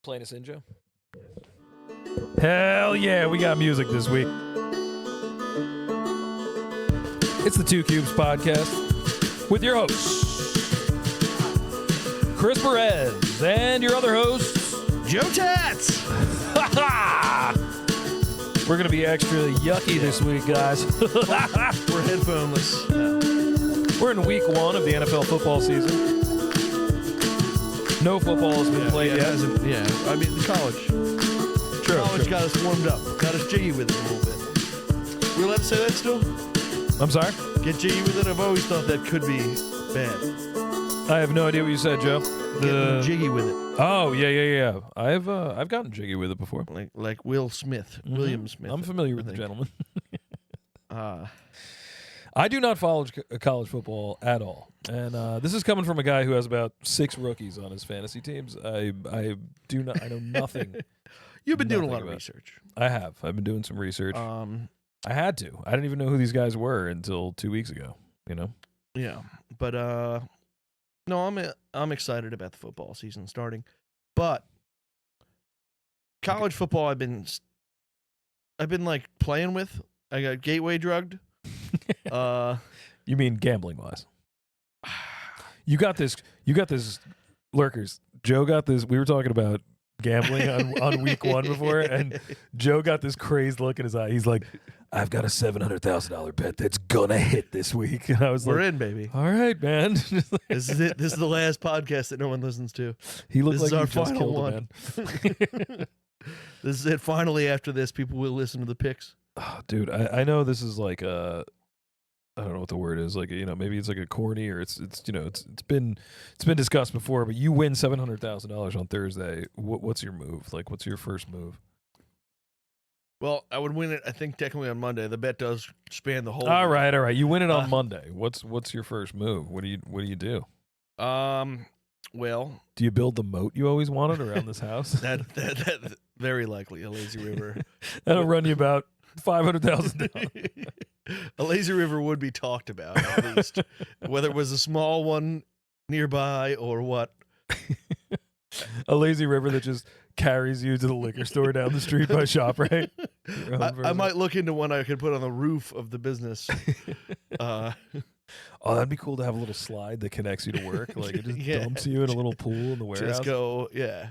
Playing us in, Joe? Hell yeah, we got music this week. It's the Two Cubes podcast with your hosts, Chris Perez, and your other hosts, Joe Tats. We're going to be extra yucky this week, guys. We're headphoneless. We're in week 1 of the NFL football season. No football has been played yet. I mean, the college. College got us warmed up. Got us jiggy with it a little bit. We allowed to say that still? I'm sorry? Get jiggy with it? I've always thought that could be bad. I have no idea what you said, Joe. Getting jiggy with it. Oh, yeah. I've gotten jiggy with it before. Like Will Smith. Mm-hmm. William Smith. I'm familiar with the gentleman. I I do not follow college football at all. And this is coming from a guy who has about 6 rookies on his fantasy teams. I know nothing. You've been doing a lot Nothing of about research. I have. I've been doing some research. I had to. I didn't even know who these guys were until 2 weeks ago, you know? Yeah. But no, I'm excited about the football season starting. But college football I've been like playing with. I got gateway drugged. You mean gambling wise? You got this lurkers. Joe got this. We were talking about gambling on week 1 before, and Joe got this crazed look in his eye. He's like, I've got a $700,000 bet that's gonna hit this week. And I was We're like, in, baby. all right, man. This is it. This is the last podcast that no one listens to. He looked This like is he our just final killed one. a man. This is it. Finally, after this, people will listen to the picks. Oh, dude, I know this is like I don't know what the word is. Like, you know, maybe it's like a corny or it's you know it's been discussed before. But you win $700,000 on Thursday. What's your move? Like, what's your first move? Well, I would win it, I think, technically on Monday. The bet does span the whole All week. right. You win it on Monday. What's your first move? What do you do? Well, Do you build the moat you always wanted around this house? that very likely a lazy river. That'll run you about $500,000. A lazy river would be talked about, at least. Whether it was a small one nearby or what. A lazy river that just carries you to the liquor store down the street by ShopRite. I might look into one I could put on the roof of the business. Oh, that'd be cool to have a little slide that connects you to work. Like, it just Yeah. dumps you in a little pool in the warehouse. Just go, yeah.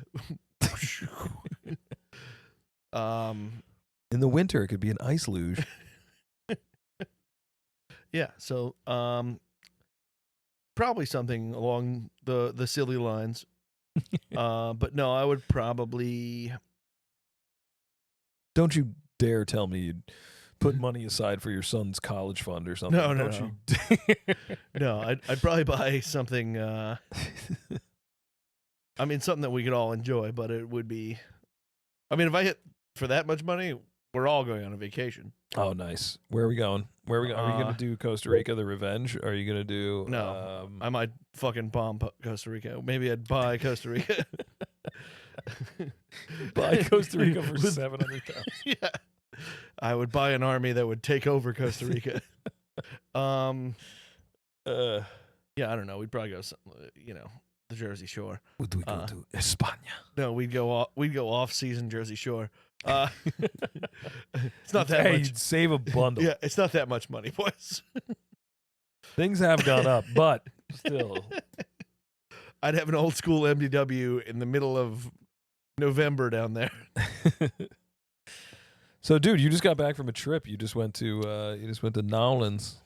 In the winter, it could be an ice luge. Yeah, so probably something along the silly lines. But no, I would probably. Don't you dare tell me you'd put money aside for your son's college fund or something. No. You No, I'd probably buy something. I mean, something that we could all enjoy, but it would be. I mean, if I hit for that much money, we're all going on a vacation. Oh, nice. Where are we going? Are you going to do Costa Rica, the revenge? Are you going to do... No, I might fucking bomb Costa Rica. Maybe I'd buy Costa Rica. Buy Costa Rica for $700,000. Yeah, I would buy an army that would take over Costa Rica. Yeah, I don't know. We'd probably go, the Jersey Shore. Would we go to España? No, we'd go off-season Jersey Shore. It's not that Hey, much. you'd save a bundle. Yeah, it's not that much money, boys. Things have gone up, but still. I'd have an old school MDW in the middle of November down there. So, dude, you just got back from a trip. You just went to Nowlands.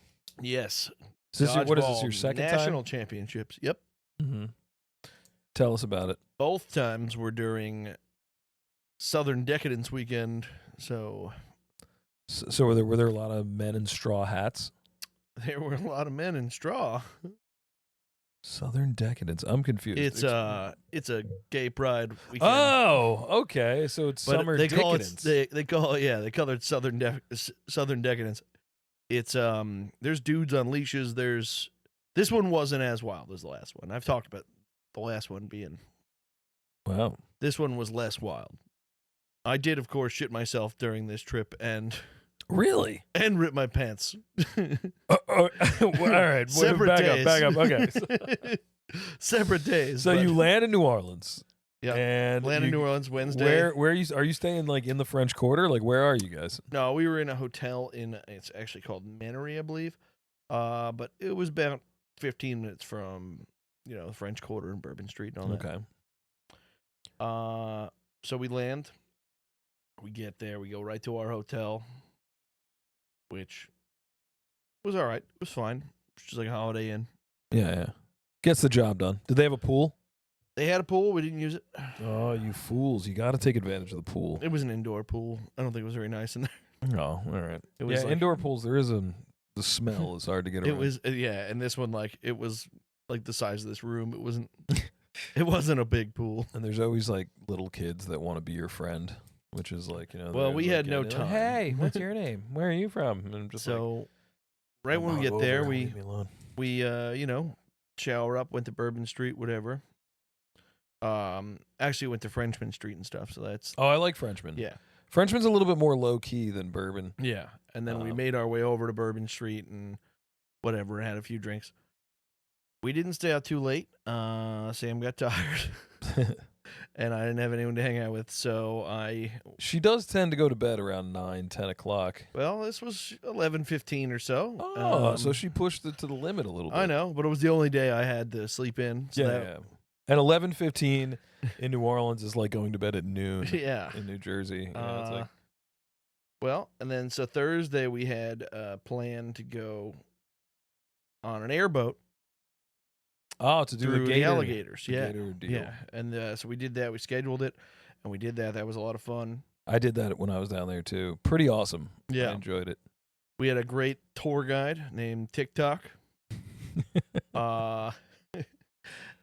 Yes. What is this, your Dodgeball second National time? Championships. Yep. Mm-hmm. Tell us about it. Both times were during Southern Decadence weekend, so So were there a lot of men in straw hats? there were a lot of men in straw. Southern Decadence. I'm confused. It's a gay pride weekend. Oh, okay. So it's But summer they call decadence. they call it Southern Decadence. It's there's dudes on leashes. This one wasn't as wild as the last one. I've talked about the last one being. Wow. This one was less wild. I did, of course, shit myself during this trip and Really? rip my pants. All right. Separate back days. up. Okay. Separate days. So but- you land in New Orleans. Yep. And Land in you- New Orleans Wednesday. where are you staying? Like in the French Quarter? Like where are you guys? No, we were in a hotel it's actually called Menery, I believe. But it was about 15 minutes from, the French Quarter and Bourbon Street and all that. Okay. So we land. We get there. We go right to our hotel, which was all right. It was fine. It's just like a Holiday Inn. Yeah. Gets the job done. Did they have a pool? They had a pool. We didn't use it. Oh, you fools! You got to take advantage of the pool. It was an indoor pool. I don't think it was very nice in there. Oh, all right. It was like- indoor pools. There is the smell is hard to get around. It was and this one it was like the size of this room. It wasn't a big pool. And there's always like little kids that want to be your friend, which is like Well, they're, we like, had no getting in, time. Hey, what's your name? Where are you from? And I'm just So right like, when we "Come get there, over, we leave me alone." shower up, went to Bourbon Street, whatever. Actually went to Frenchman Street and stuff. So that's Oh, I like Frenchman. yeah. Frenchman's a little bit more low key than Bourbon. Yeah, and then we Um, made our way over to Bourbon Street and whatever, had a few drinks. We didn't stay out too late. Sam got tired, and I didn't have anyone to hang out with, so She does tend to go to bed around 9-10 o'clock. this was 11:15 or so. Oh, so she pushed it to the limit a little bit. I know, but it was the only day I had to sleep in. So Yeah. And 11:15 in New Orleans is like going to bed at noon yeah. in New Jersey. Yeah, it's like, Well, and then so Thursday we had planned to go on an airboat to do through the the alligators. the Yeah, gator deal. yeah. And so we did that. We scheduled it, and we did that. That was a lot of fun. I did that when I was down there too. Pretty awesome. Yeah. I enjoyed it. We had a great tour guide named TikTok,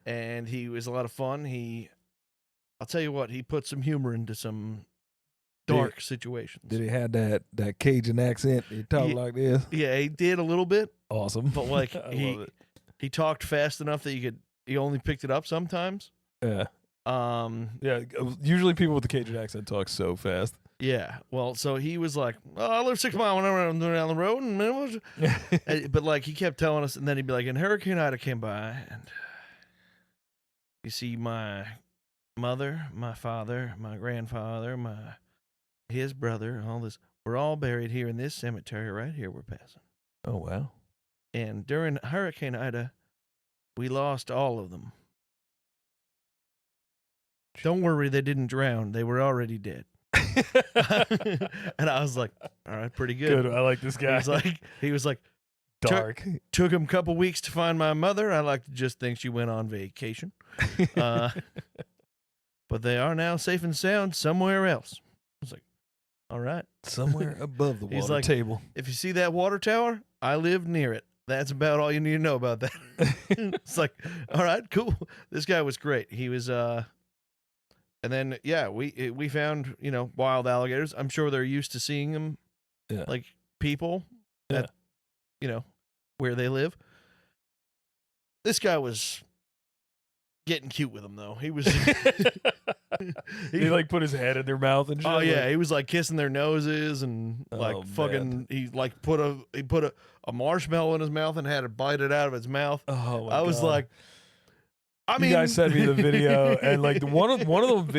and he was a lot of fun. I'll tell you what, he put some humor into some dark situations. Did he had that Cajun accent? He talked Ye- like this. Yeah, he did a little bit, Awesome. but like I he love it. he talked fast enough that he only picked it up sometimes. Yeah. Yeah. Usually people with the Cajun accent talk so fast. Yeah. Well, so he was like, "Oh, I live 6 miles down the road," but like he kept telling us, and then he'd be like, "And Hurricane Ida came by, and you see my mother, my father, my grandfather, his brother, all this. We're all buried here in this cemetery right here. We're passing. Oh wow. And during Hurricane Ida, we lost all of them. Don't worry, they didn't drown. They were already dead." And I was like, "All right, pretty good." Good. I like this guy. He was like, Dark. took him a couple weeks to find my mother. I like to just think she went on vacation. But they are now safe and sound somewhere else. I was like, all right. Somewhere above the He's water like- table. If you see that water tower, I live near it. That's about all you need to know about that. It's like, all right, cool. This guy was great. He was, and then, yeah, we found, wild alligators. I'm sure they're used to seeing them, Yeah. like people that, where they live. This guy was getting cute with them, though. He was, He like put his head in their mouth and shit. oh yeah, like- he was like kissing their noses and like Oh, fucking. man. He like put a marshmallow in his mouth and had to bite it out of his mouth. Oh my I was God. like, I You mean, guys sent me the video, and like one of the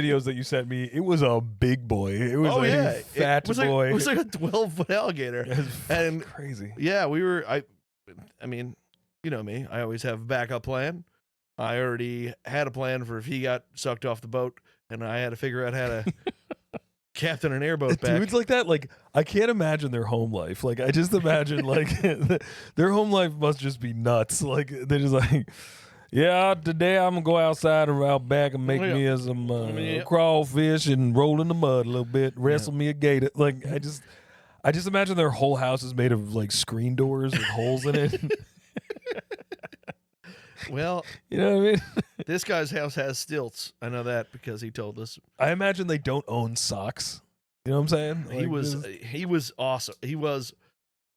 videos that you sent me, it was a big boy. It was oh a yeah, fat it was boy. Like, it was like a 12-foot alligator. It was and- crazy. Yeah, we were. I mean, you know me. I always have a backup plan. I already had a plan for if he got sucked off the boat, and I had to figure out how to captain an airboat back. Dudes like that, like I can't imagine their home life. Like I just imagine like their home life must just be nuts. Like they're just like, yeah, today I'm gonna go outside and out back and make Yeah. me some Yeah. crawfish and roll in the mud a little bit, wrestle me a gator. Like I just imagine their whole house is made of like screen doors with holes in it. Well, You know what I mean? this guy's house has stilts. I know that because he told us. I imagine they don't own socks. You know what I'm saying? He Like, was this- he was awesome. He was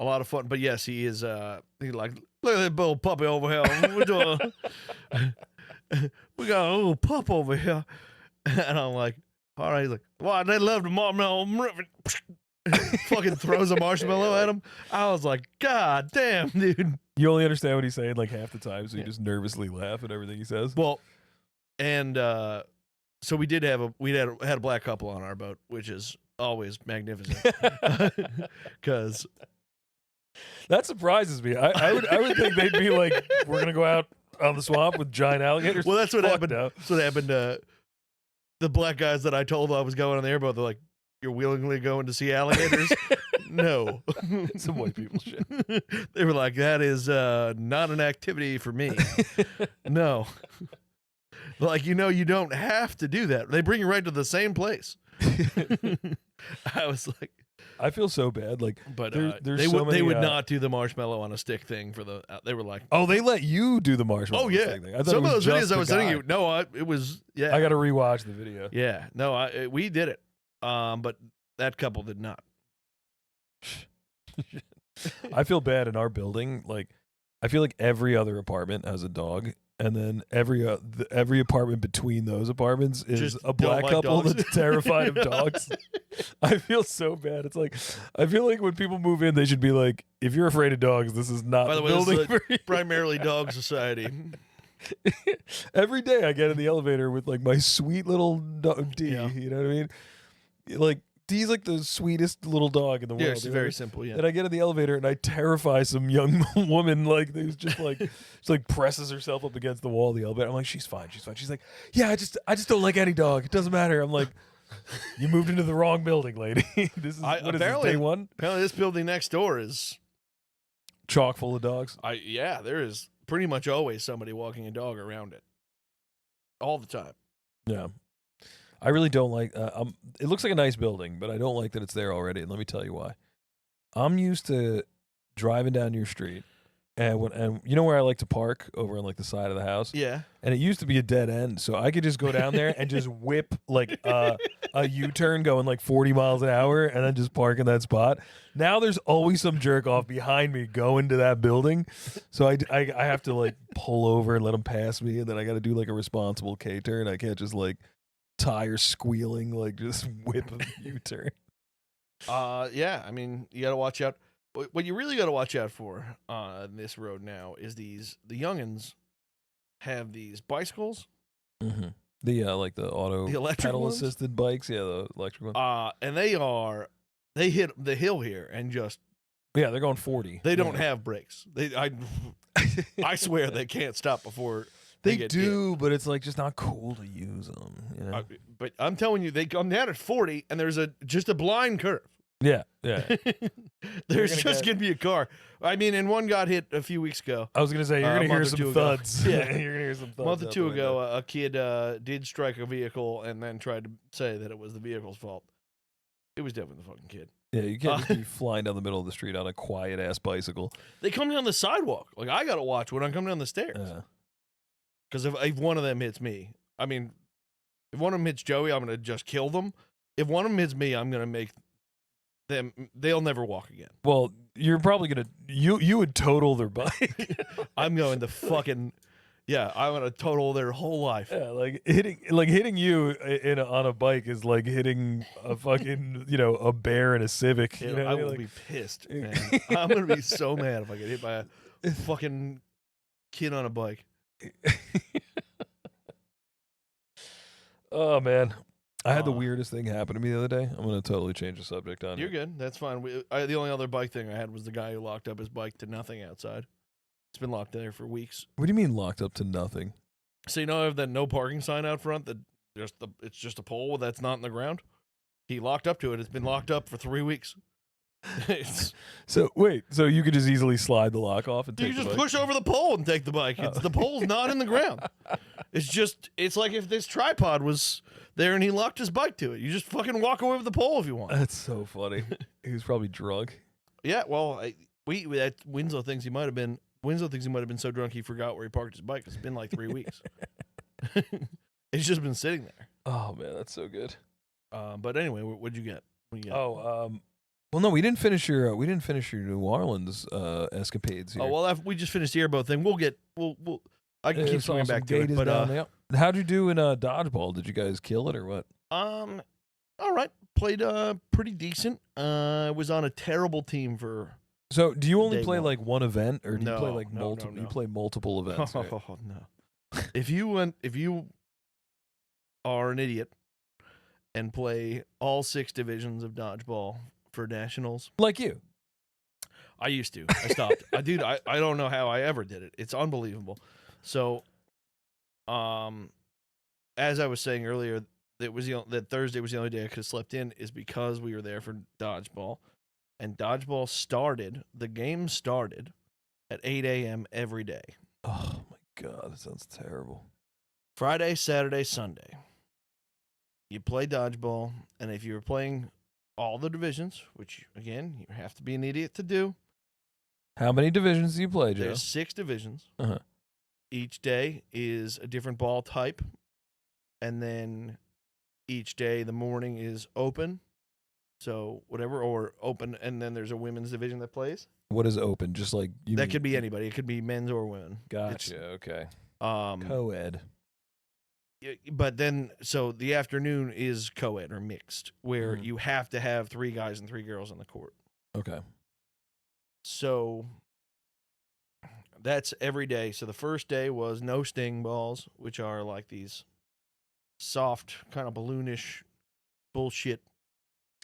a lot of fun. But yes, he is. He like, look at that little puppy over here. We're doing, we got a little pup over here, and I'm like, all right. He's like, wow, they love the marshmallow. Fucking throws a marshmallow at him. I was like, God damn, dude. You only understand what he's saying like half the time, so you Yeah. just nervously laugh at everything he says. Well, and So we had a black couple on our boat, which is always magnificent. Because That surprises me. I would think they'd be like, we're gonna go out on the swamp with giant alligators. well, that's what Fuck happened. no. That's what happened to the black guys that I told I was going on the airboat. They're like, "You're willingly going to see alligators?" No, Some white people shit. They were like, "That is not an activity for me." No, like you don't have to do that. They bring you right to the same place. I was like, I feel so bad. Like, but there's they so would many, would not do the marshmallow on a stick thing for the. They were like, oh, they let you do the marshmallow. "Oh yeah." thing. I thought Some it of was those just videos I the was sending guy. you, no, it was yeah. I got to rewatch the video. Yeah, no, we did it, but that couple did not. I feel bad in our building. Like, I feel like every other apartment has a dog, and then every apartment between those apartments is Just a don't black like couple dogs. that's terrified of dogs. I feel so bad. It's like, I feel like when people move in, they should be like, if you're afraid of dogs, this is not By the the way, this building is for you. Primarily dog society. Every day I get in the elevator with like my sweet little dog D. Yeah. You know what I mean? Like, D's like the sweetest little dog in the Yeah, world. it's you know? very simple. Yeah. And I get in the elevator and I terrify some young woman like who's just like she like presses herself up against the wall of the elevator. I'm like, she's fine. She's like, yeah, I just don't like any dog. It doesn't matter. I'm like, you moved into the wrong building, lady. This is what is this, apparently- day one? Apparently, this building next door is. Chock full of dogs. Yeah, there is pretty much always somebody walking a dog around it, all the time. Yeah. I really don't like it looks like a nice building, but I don't like that it's there already, and let me tell you why. I'm used to driving down your street, and you know where I like to park over on like the side of the house? Yeah. And it used to be a dead end, so I could just go down there and just whip like a U-turn going like 40 miles an hour and then just park in that spot. Now there's always some jerk off behind me going to that building, so I have to like pull over and let them pass me, and then I got to do like a responsible K-turn. I can't just like tire squealing like just whip a U-turn. Yeah. I mean, you got to watch out. What you really got to watch out for on this road now is the youngins have these bicycles. Mm-hmm. The like the auto The electric pedal ones? assisted bikes, yeah, the electric ones. And they hit the hill here and just Yeah, they're going 40. they don't Yeah. have brakes. I swear they can't stop before they They get do, but it's like just not cool to use them. You know? hit. But I'm telling you, they come down at 40 and there's just a blind curve. Yeah. There's gonna just get- gonna be a car. I mean, and one got hit a few weeks ago. I was gonna say you're A gonna hear month or some two ago. thuds. Yeah. You're gonna hear some thuds. A month or out two the window. ago, a kid did strike a vehicle and then tried to say that it was the vehicle's fault. It was definitely the fucking kid. Yeah, you can't just be flying down the middle of the street on a quiet ass bicycle. They come down the sidewalk. Like I gotta watch when I come down the stairs. Yeah. Because if one of them hits me, I mean, if one of them hits Joey, I'm gonna just kill them. If one of them hits me, I'm gonna make them. They'll never walk again. Well, you're probably gonna you would total their bike. I'm going to fucking yeah. I'm gonna total their whole life. Yeah, like hitting you on a bike is like hitting a fucking a bear in a Civic. You know what I I mean? will Like, be pissed, man. I'm gonna be so mad if I get hit by a fucking kid on a bike. oh man, I had the Uh, weirdest thing happen to me the other day. I'm gonna totally change the subject on You're you. good. That's fine. The only other bike thing I had was the guy who locked up his bike to nothing outside. It's been locked there for weeks. What do you mean locked up to nothing? So you know I have that no parking sign out front that it's just a pole that's not in the ground. He locked up to it. It's been locked up for 3 weeks. It's, So wait, so you could just easily slide the lock off and you take the just bike? push over the pole and take the bike. It's the pole's not in the ground. It's like if this tripod was there and he locked his bike to it. You just fucking walk away with the pole if you want. That's so funny. He was probably drunk. Yeah, well, Winslow thinks he might have been so drunk he forgot where he parked his bike. It's been like 3 weeks. It's just been sitting there. Oh man, that's so good. But anyway, what'd you get? What do you get? Well, no, we didn't finish your New Orleans escapades here. Oh well, we just finished the airboat thing. We'll I can keep swinging back to it. But how'd you do in dodgeball? Did you guys kill it or what? all right, played pretty decent. Was on a terrible team for. So, do you only Day play one. like one event, or do you play No, like no, multiple? no, You no. play multiple events. Right? Oh no! If you are an idiot and play all 6 divisions of dodgeball for nationals. Like you. I used to. I stopped. Dude, I don't know how I ever did it. It's unbelievable. So, as I was saying earlier, that Thursday was the only day I could have slept in is because we were there for dodgeball. And dodgeball started, the game started at 8 a.m. every day. Oh, my God. That sounds terrible. Friday, Saturday, Sunday. You play dodgeball, and if you were playing all the divisions, which, again, you have to be an idiot to do. How many divisions do you play, Joe? There's 6 divisions. Uh-huh. Each day is a different ball type, and then each day the morning is open. So whatever, or open, and then there's a women's division that plays. What is open? Just like you That could be anybody. It could be men's or women. Gotcha. Okay. It's, Co-ed. but then, so the afternoon is co-ed or mixed, where Mhm. you have to have 3 guys and 3 girls on the court. Okay. So that's every day. So the first day was no sting balls, which are like these soft, kind of balloonish bullshit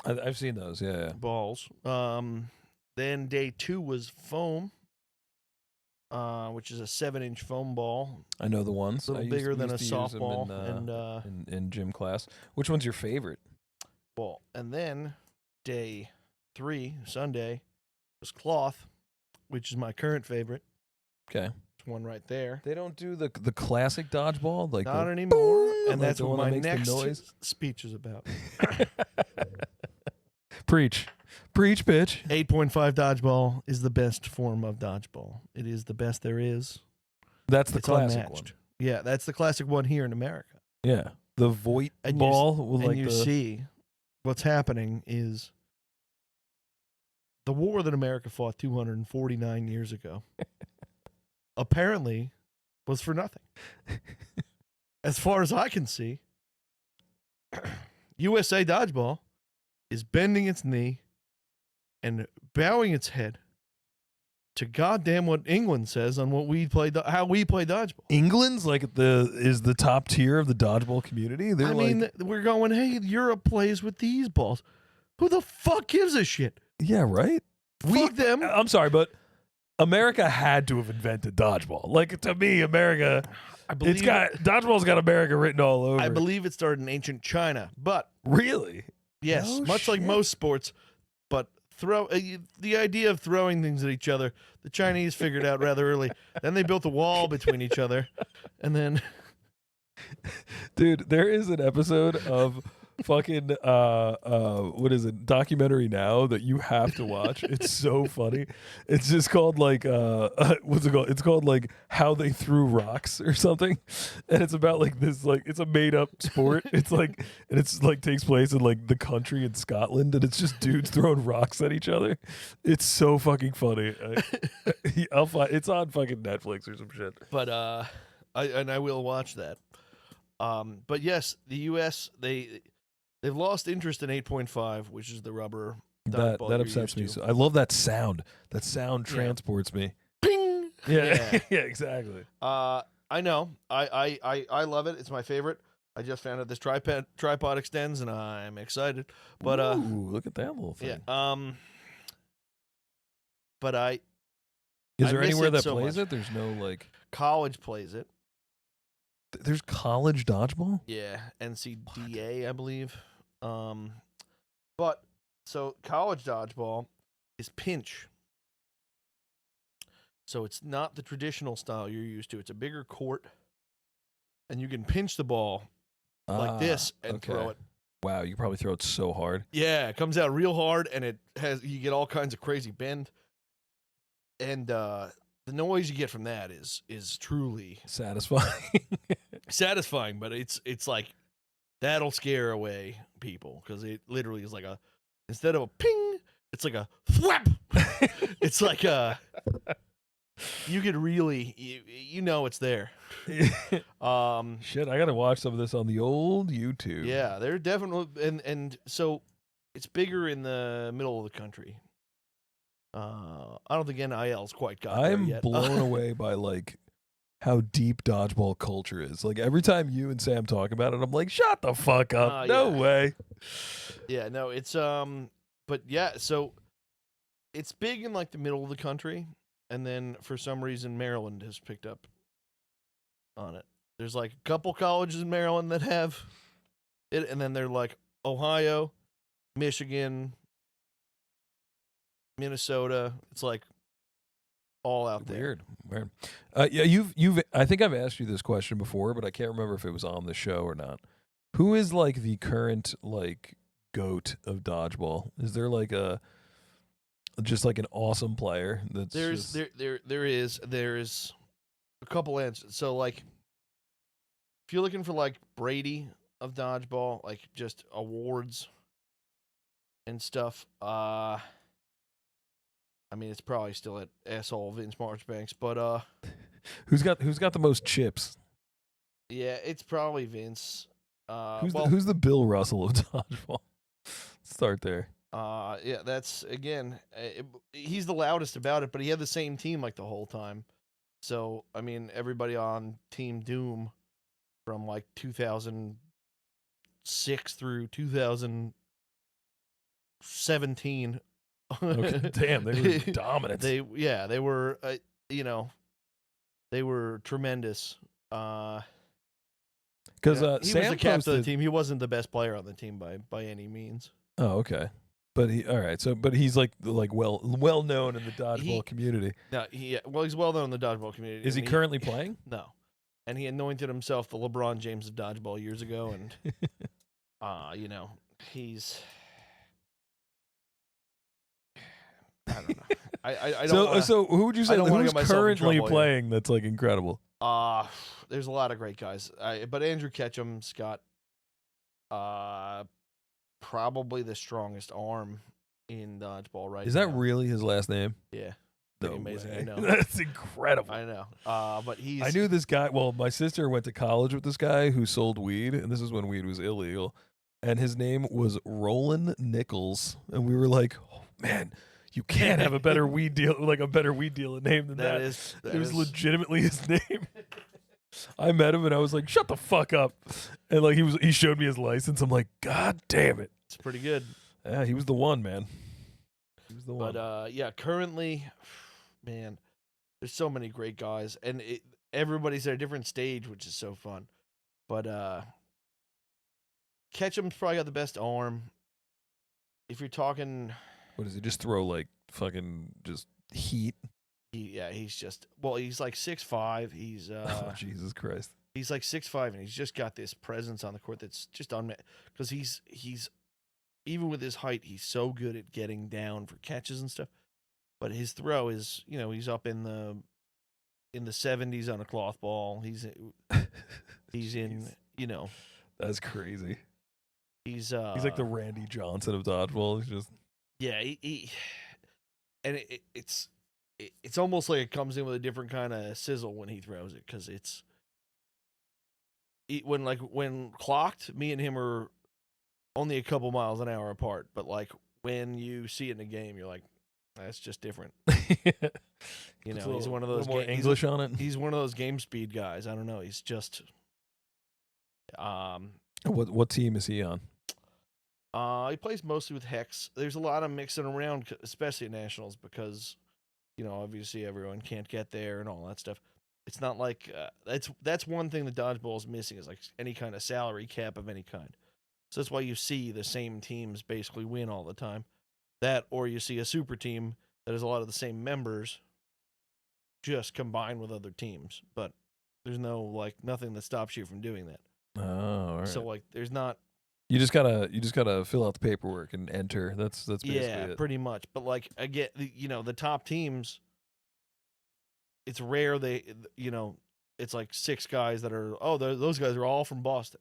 I've seen those. Yeah. balls. Then day 2 was foam, which is a 7-inch foam ball, I know the ones. a little I bigger used, than a used to use them softball, in gym class. Which one's your favorite? ball. And then day 3, Sunday, was cloth, which is my current favorite. Okay. It's one right there. They don't do the classic dodgeball like Not the, anymore. And like that's the what one my that makes the next noise? speech is about. Preach, bitch. 8.5 dodgeball is the best form of dodgeball. It is the best there is. That's the It's classic unmatched. one. Yeah, that's the classic one here in America. Yeah. The Voight And ball with And like you the see what's happening is the war that America fought 249 years ago apparently was for nothing. As far as I can see, USA Dodgeball is bending its knee and bowing its head to goddamn what England says on what we play, how we play dodgeball. England's like is the top tier of the dodgeball community. They're I like, mean, we're going, hey, Europe plays with these balls. Who the fuck gives a shit? yeah, right. Fuck them. I'm sorry, but America had to have invented dodgeball. Like to me, America, I believe it's got dodgeball's got America written all over. I it. believe it started in ancient China, but Really. yes, No much like shit. most sports, but the idea of throwing things at each other, the Chinese figured out rather early. Then they built a wall between each other, and then Dude, there is an episode of fucking what is it, Documentary Now, that you have to watch. It's so funny. It's just called like what's it called? It's called like How They Threw Rocks or something. And it's about like this, like it's a made up sport. It's like, and it's like takes place in like the country in Scotland, and it's just dudes throwing rocks at each other. It's so fucking funny. I'll find it's on fucking Netflix or some shit. but I will watch that. But yes, the U.S. they've lost interest in 8.5, which is the rubber That dodgeball that you're upsets used me. to. So I love that sound. That sound Yeah. transports me. Ping. Yeah, yeah, exactly. I know. I love it. It's my favorite. I just found out this tripod extends, and I'm excited. But Ooh, look at that little thing. yeah. But Is I there miss anywhere it that so plays much. it? There's no like. college plays it. There's college dodgeball. Yeah, NCDA, I believe. But so college dodgeball is pinch. So it's not the traditional style you're used to. It's a bigger court, and you can pinch the ball like this and throw it. Wow, you probably throw it so hard. Yeah, it comes out real hard, and you get all kinds of crazy bend, and the noise you get from that is truly Satisfying. satisfying. But it's like that'll scare away people because it literally is like instead of a ping, it's like a thwap. It's like you could really you know it's there. Shit, I gotta watch some of this on the old YouTube. Yeah, they're definitely and so it's bigger in the middle of the country. I don't think NIL's quite got there I'm yet. blown away by like how deep dodgeball culture is. Like every time you and Sam talk about it, I'm like, shut the fuck up. No Yeah. way. Yeah, no, it's but yeah, so it's big in like the middle of the country, and then for some reason Maryland has picked up on it. There's like a couple colleges in Maryland that have it, and then they're like Ohio, Michigan, Minnesota. It's like all out there. Weird. Yeah, you've. I think I've asked you this question before, but I can't remember if it was on the show or not. Who is like the current like goat of dodgeball? Is there like just like an awesome player that's There's just... there is a couple answers. So like if you're looking for like Brady of dodgeball, like just awards and stuff, I mean it's probably still at asshole Vince Marchbanks, but who's got the most chips? yeah, it's probably Vince. Who's the Bill Russell of dodgeball? Start there. Yeah, that's again, he's the loudest about it, but he had the same team like the whole time. So I mean, everybody on Team Doom from like 2006 through 2017. Okay, damn, they were dominant. They were you know, they were tremendous. Because he Sam was the captain of the posted... team. He wasn't the best player on the team by any means. Oh, okay. But all right. So, but he's like well known in the dodgeball community. No, he's well known in the dodgeball community. Is he currently playing? No, and he anointed himself the LeBron James of dodgeball years ago, and you know, he's... I don't know. I don't. So who would you say who's currently trouble playing that's like incredible? There's a lot of great guys. But Andrew Ketchum's got probably the strongest arm in dodgeball right now. Is that really his last name? Yeah. No amazing. way. I know. That's incredible. I know. But he's... I knew this guy. Well, my sister went to college with this guy who sold weed, and this is when weed was illegal. And his name was Roland Nichols, and we were like, "Oh man, you can't have a better weed deal, like a better weed dealer name than that." It was legitimately his name. I met him and I was like, "Shut the fuck up!" And like he showed me his license. I'm like, "God damn it!" It's pretty good. Yeah, he was the one, man. He was the one. But yeah, currently, man, there's so many great guys, and everybody's at a different stage, which is so fun. But Ketchum's probably got the best arm. If you're talking, what does he just throw, like fucking just heat? He's just, well, he's like 6'5". He's oh, Jesus Christ. He's like 6'5", and he's just got this presence on the court that's just unmet. Because he's even with his height, he's so good at getting down for catches and stuff. But his throw is, you know, he's up in the 70s on a cloth ball. He's in, you know, that's crazy. He's like the Randy Johnson of dodgeball. He's just, yeah, and it's almost like it comes in with a different kind of sizzle when he throws it, because when clocked, me and him are only a couple miles an hour apart, but like when you see it in a game, you're like, that's just different. You know, he's one of those more English on it. He's one of those game speed guys. I don't know. He's just What team is he on? He plays mostly with Hex. There's a lot of mixing around, especially at nationals, because, you know, obviously everyone can't get there and all that stuff. It's not like that's one thing that dodgeball is missing, is like any kind of salary cap of any kind. So that's why you see the same teams basically win all the time. That, or you see a super team that has a lot of the same members, just combined with other teams. But there's nothing that stops you from doing that. Oh, all right. So like, there's not. You just gotta fill out the paperwork and enter. That's basically it. Pretty much. But like, again, you know, the top teams, it's rare it's like 6 guys that are, those guys are all from Boston.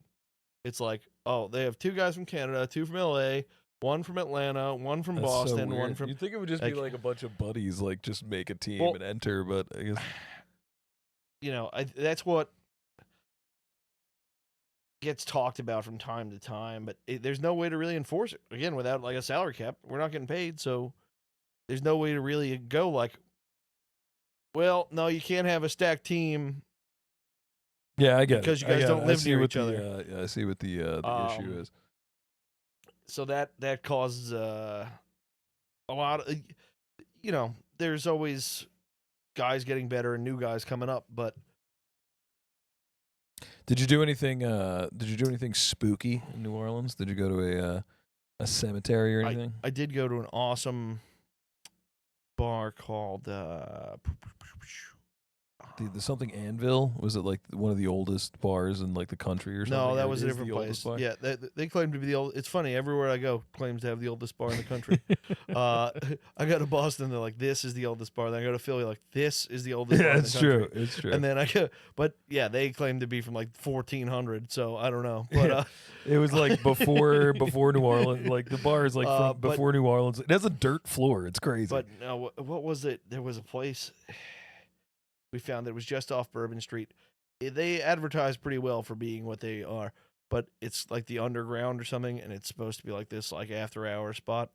It's like, they have 2 guys from Canada, 2 from LA, 1 from Atlanta, 1 from Boston, 1 from... You'd think it would just be like a bunch of buddies, like just make a team and enter, but I guess... You know, that's what gets talked about from time to time, but there's no way to really enforce it. Again, without like a salary cap, we're not getting paid, so there's no way to really go like, well, no, you can't have a stacked team Yeah, I get because it. you I guys get don't it. live I see near what each the, other. Yeah, I see what the issue is. So that causes a lot of, there's always guys getting better and new guys coming up, but Did you do anything? Did you do anything spooky in New Orleans? Did you go to a cemetery or anything? I did go to an awesome bar called The something Anvil, was it like one of the oldest bars in like the country or something? no, that Or was a is different the oldest place. bar? Yeah, they claim to be the old. It's funny, everywhere I go claims to have the oldest bar in the country. I go to Boston, they're like, this is the oldest bar. Then I go to Philly, like, this is the oldest bar Yeah, in the it's country. true. It's true. And then I go, but yeah, they claim to be from like 1400, so I don't know. But Yeah. It was like before New Orleans. Like the bar is like from but- before New Orleans. It has a dirt floor. It's crazy. But no, what was it? There was a place we found that was just off Bourbon Street. They advertise pretty well for being what they are, but it's like the underground or something, and it's supposed to be like this, like after hour spot.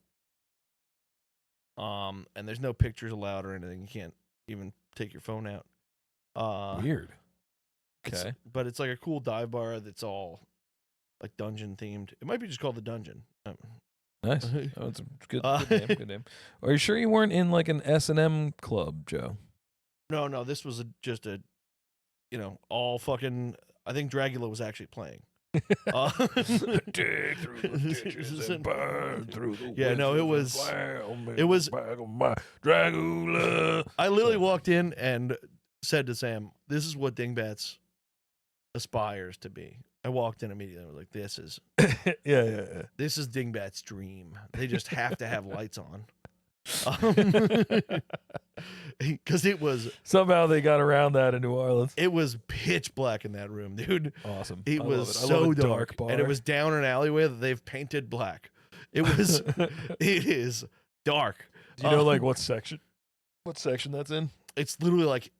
And there's no pictures allowed or anything. You can't even take your phone out. Weird. It's- Okay. but it's like a cool dive bar that's all like dungeon themed. It might be just called the Dungeon. Nice. Oh, it's a good name. Good name. Are you sure you weren't in like an S&M club, Joe? No, this was just a, all fucking. I think Dragula was actually playing. Dig through the ditches and burn through the Yeah, no, it was- it was- my Dragula. I literally walked in and said to Sam, "This is what Dingbats aspires to be." I walked in immediately. I was like, "This is yeah. Dingbats' dream. They just have to have lights on." Because it was Somehow they got around that in New Orleans. pitch black in that room, dude. Awesome. It I was love it. I love so a dark, bar. and it was down an alleyway that they've painted black. It was, it is dark. Do you know like what section? What section that's in? It's literally like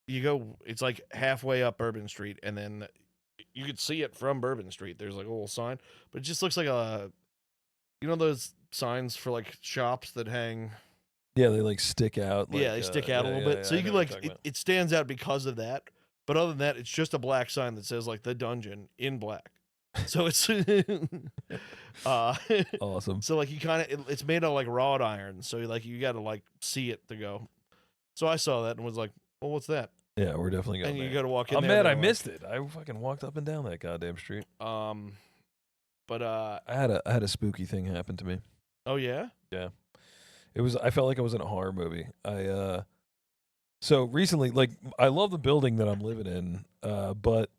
it's like halfway up Bourbon Street, and then you could see it from Bourbon Street. There's like a little sign, but it just looks like those signs for like shops that hang. Yeah, they like stick out. Like, Yeah, they stick out a little bit. So I you know can what like you're talking about. it stands out because of that. But other than that, it's just a black sign that says like the dungeon in black. So it's Awesome. so like you kind of it's made of like wrought iron. So you got to like see it to go. So I saw that and was like, well, what's that? Yeah, we're definitely going And you there. got to walk in. I'm there, mad I they're like- missed it. I fucking walked up and down that goddamn street. But I had a spooky thing happen to me. oh yeah. I felt like I was in a horror movie. So recently, like, I love the building that I'm living in, but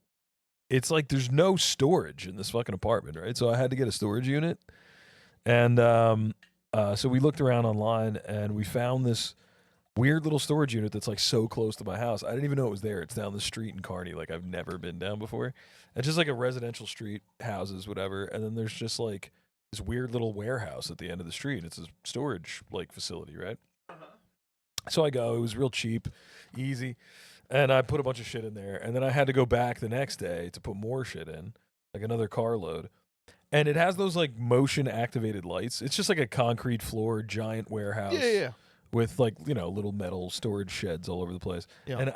it's like there's no storage in this fucking apartment, right? So I had to get a storage unit, and so we looked around online and we found this weird little storage unit that's like so close to my house. I didn't even know it was there. It's down the street in Kearney, like I've never been down before. It's just like a residential street, houses, whatever, and then there's just like this weird little warehouse at the end of the street. It's a storage like facility, right? So I go. It was real cheap, easy, and I put a bunch of shit in there. And then I had to go back the next day to put more shit in, like another carload. And it has those like motion activated lights. It's just like a concrete floor, giant warehouse Yeah. with like little metal storage sheds all over the place. Yeah. And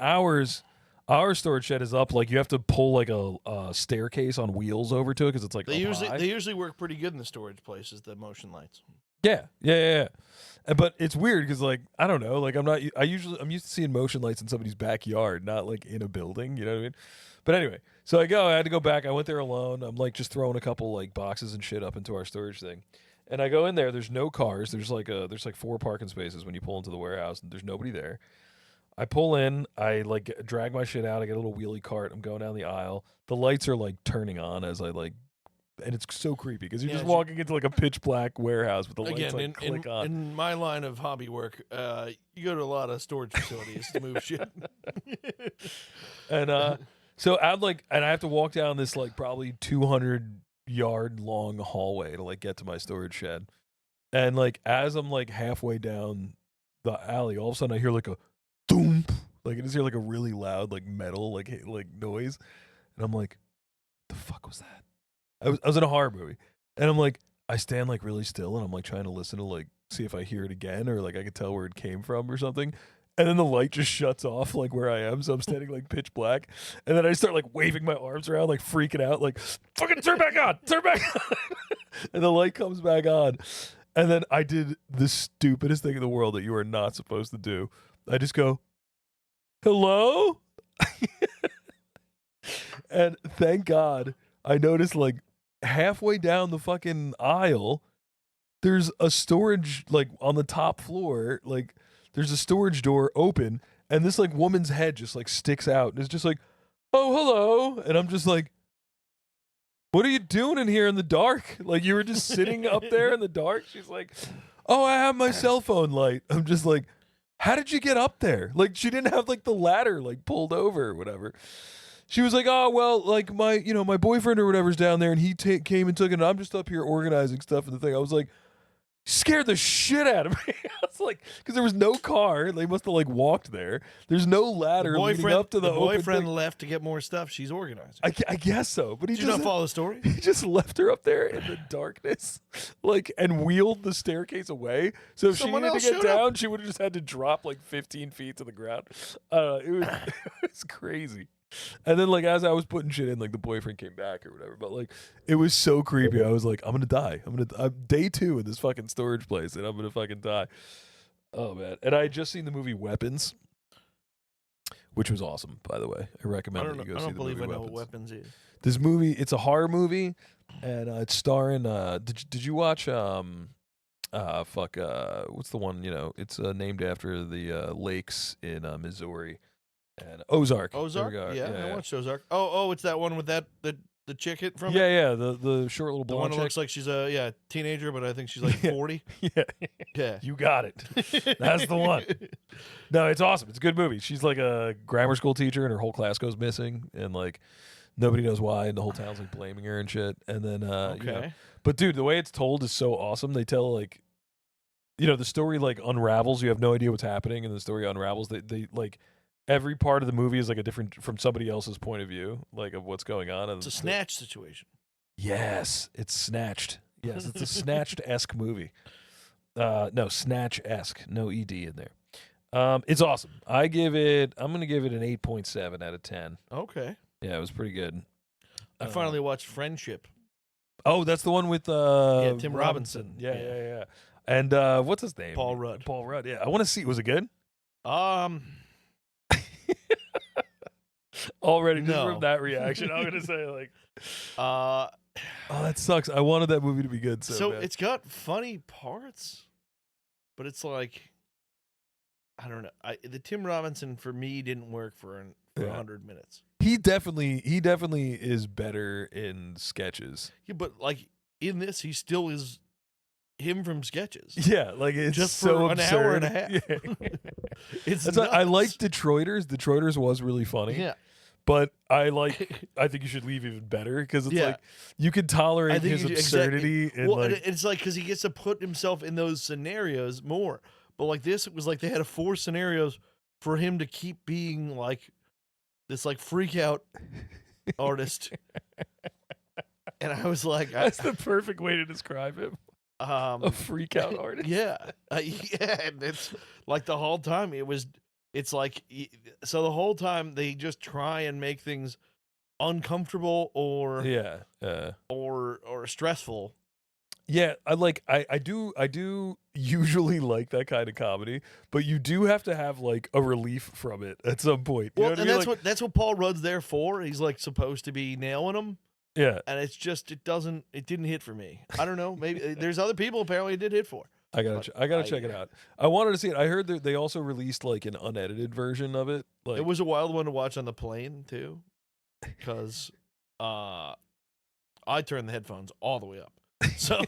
our storage shed is up like you have to pull like a staircase on wheels over to it because it's like They up high. usually work pretty good in the storage places. The motion lights. Yeah. But it's weird because like I don't know, like I'm used to seeing motion lights in somebody's backyard, not like in a building. You know what I mean? But anyway, so I had to go back. I went there alone. I'm like just throwing a couple like boxes and shit up into our storage thing, and I go in there. There's no cars. There's like 4 parking spaces when you pull into the warehouse, and there's nobody there. I pull in, I like drag my shit out. I get a little wheelie cart. I'm going down the aisle. The lights are like turning on as I like, and it's so creepy because you're Yeah, just it's- walking into like a pitch black warehouse with the lights Again, like click on. in my line of hobby work, you go to a lot of storage facilities to move shit. And so I'm like, and I have to walk down this like probably 200-yard long hallway to like get to my storage shed. And like as I'm like halfway down the alley, all of a sudden I hear like a thump. Like I just hear like a really loud like metal like noise. And I'm like, the fuck was that? I was in a horror movie. And I'm like, I stand like really still and I'm like trying to listen to like see if I hear it again or like I could tell where it came from or something. and then the light just shuts off like where I am, so I'm standing like pitch black, and then I start like waving my arms around, like freaking out, like fucking turn back on, and the light comes back on, and then I did the stupidest thing in the world that you are not supposed to do. I just go, hello, and thank God I noticed like halfway down the fucking aisle, there's a storage like on the top floor, like there's a storage door open, and this like woman's head just like sticks out and it's just like, oh hello, and I'm just like, what are you doing in here in the dark? Like you were just sitting up there in the dark. She's like, oh, I have my cell phone light. I'm just like, how did you get up there? Like she didn't have like the ladder like pulled over or whatever. She was like, oh, well, like my boyfriend or whatever's down there and he came and took it and I'm just up here organizing stuff and the thing. I was like, scared the shit out of me. I was like, because there was no car. They must have like walked there. There's no ladder leading up to the boyfriend open left to get more stuff. She's organizing. I guess so, but he Did you just not follow the story? he just left her up there in the darkness, like, and wheeled the staircase away. So if Someone she needed else to get showed up. down, she would have just had to drop like 15 feet to the ground. It was it was crazy. And then like as I was putting shit in, like the boyfriend came back or whatever. But like it was so creepy. I was like, I'm gonna die. I'm day 2 in this fucking storage place, and I'm gonna fucking die. Oh man! And I had just seen the movie Weapons, which was awesome, by the way. I recommend that you go see the movie I know Weapons. what Weapons is. This movie, it's a horror movie, and it's starring. Did you watch what's the one? You know, it's named after the lakes in Missouri, and Ozark. There we Ozark? go. Yeah, I watched Ozark. Oh, it's that one with the chick from it? Yeah, the short little The blonde one that chick. looks like she's a teenager, but I think she's like Yeah. 40. Yeah, Yeah. you got it. That's the one. No, it's awesome. It's a good movie. She's like a grammar school teacher, and her whole class goes missing, and like nobody knows why, and the whole town's like blaming her and shit. And then, Okay. you know, but dude, the way it's told is so awesome. They tell like, you know, the story like unravels. You have no idea what's happening, and the story unravels. They like every part of the movie is like a different from somebody else's point of view, like of what's going on. And It's a snatch situation. Yes, it's Snatched. Yes, it's a Snatched-esque movie. No, Snatch-esque. No ED in there. It's awesome. I'm going to give it an 8.7 out of 10. Okay. Yeah, it was pretty good. I finally watched Friendship. Oh, that's the one with Tim Robinson. Yeah. And what's his name? Paul Rudd. Paul Rudd, yeah. I want to see. Was it good? Already, just No. from that reaction, I'm going to say, like, uh, oh, that sucks. I wanted that movie to be good so bad. it's got funny parts, but it's like, I don't know. The Tim Robinson for me didn't work for 100 minutes. He definitely is better in sketches. Yeah, but like in this, he still is him from Sketches. Yeah, like it's Just so for an absurd. hour and a half. Yeah. It's That's why I nuts. like Detroiters. Detroiters was really funny. Yeah. But I think you should leave even better because it's Yeah. like you can tolerate his you- absurdity and Well, like and it's like because he gets to put himself in those scenarios more. But like this, it was like they had 4 scenarios for him to keep being like this like freak out artist. And I was like, that's the perfect way to describe him. A freak out artist. Yeah, and it's like the whole time it's like so the whole time they just try and make things uncomfortable or stressful. Yeah, I do usually like that kind of comedy, but you do have to have like a relief from it at some point. You Well, know what I and mean? that's what Paul Rudd's there for. He's like supposed to be nailing them, Yeah, and it didn't hit for me. I don't know. Maybe there's other people apparently it did hit for. I gotta check it out. I wanted to see it. I heard that they also released like an unedited version of it. Like It was a wild one to watch on the plane too, because I turned the headphones all the way up. So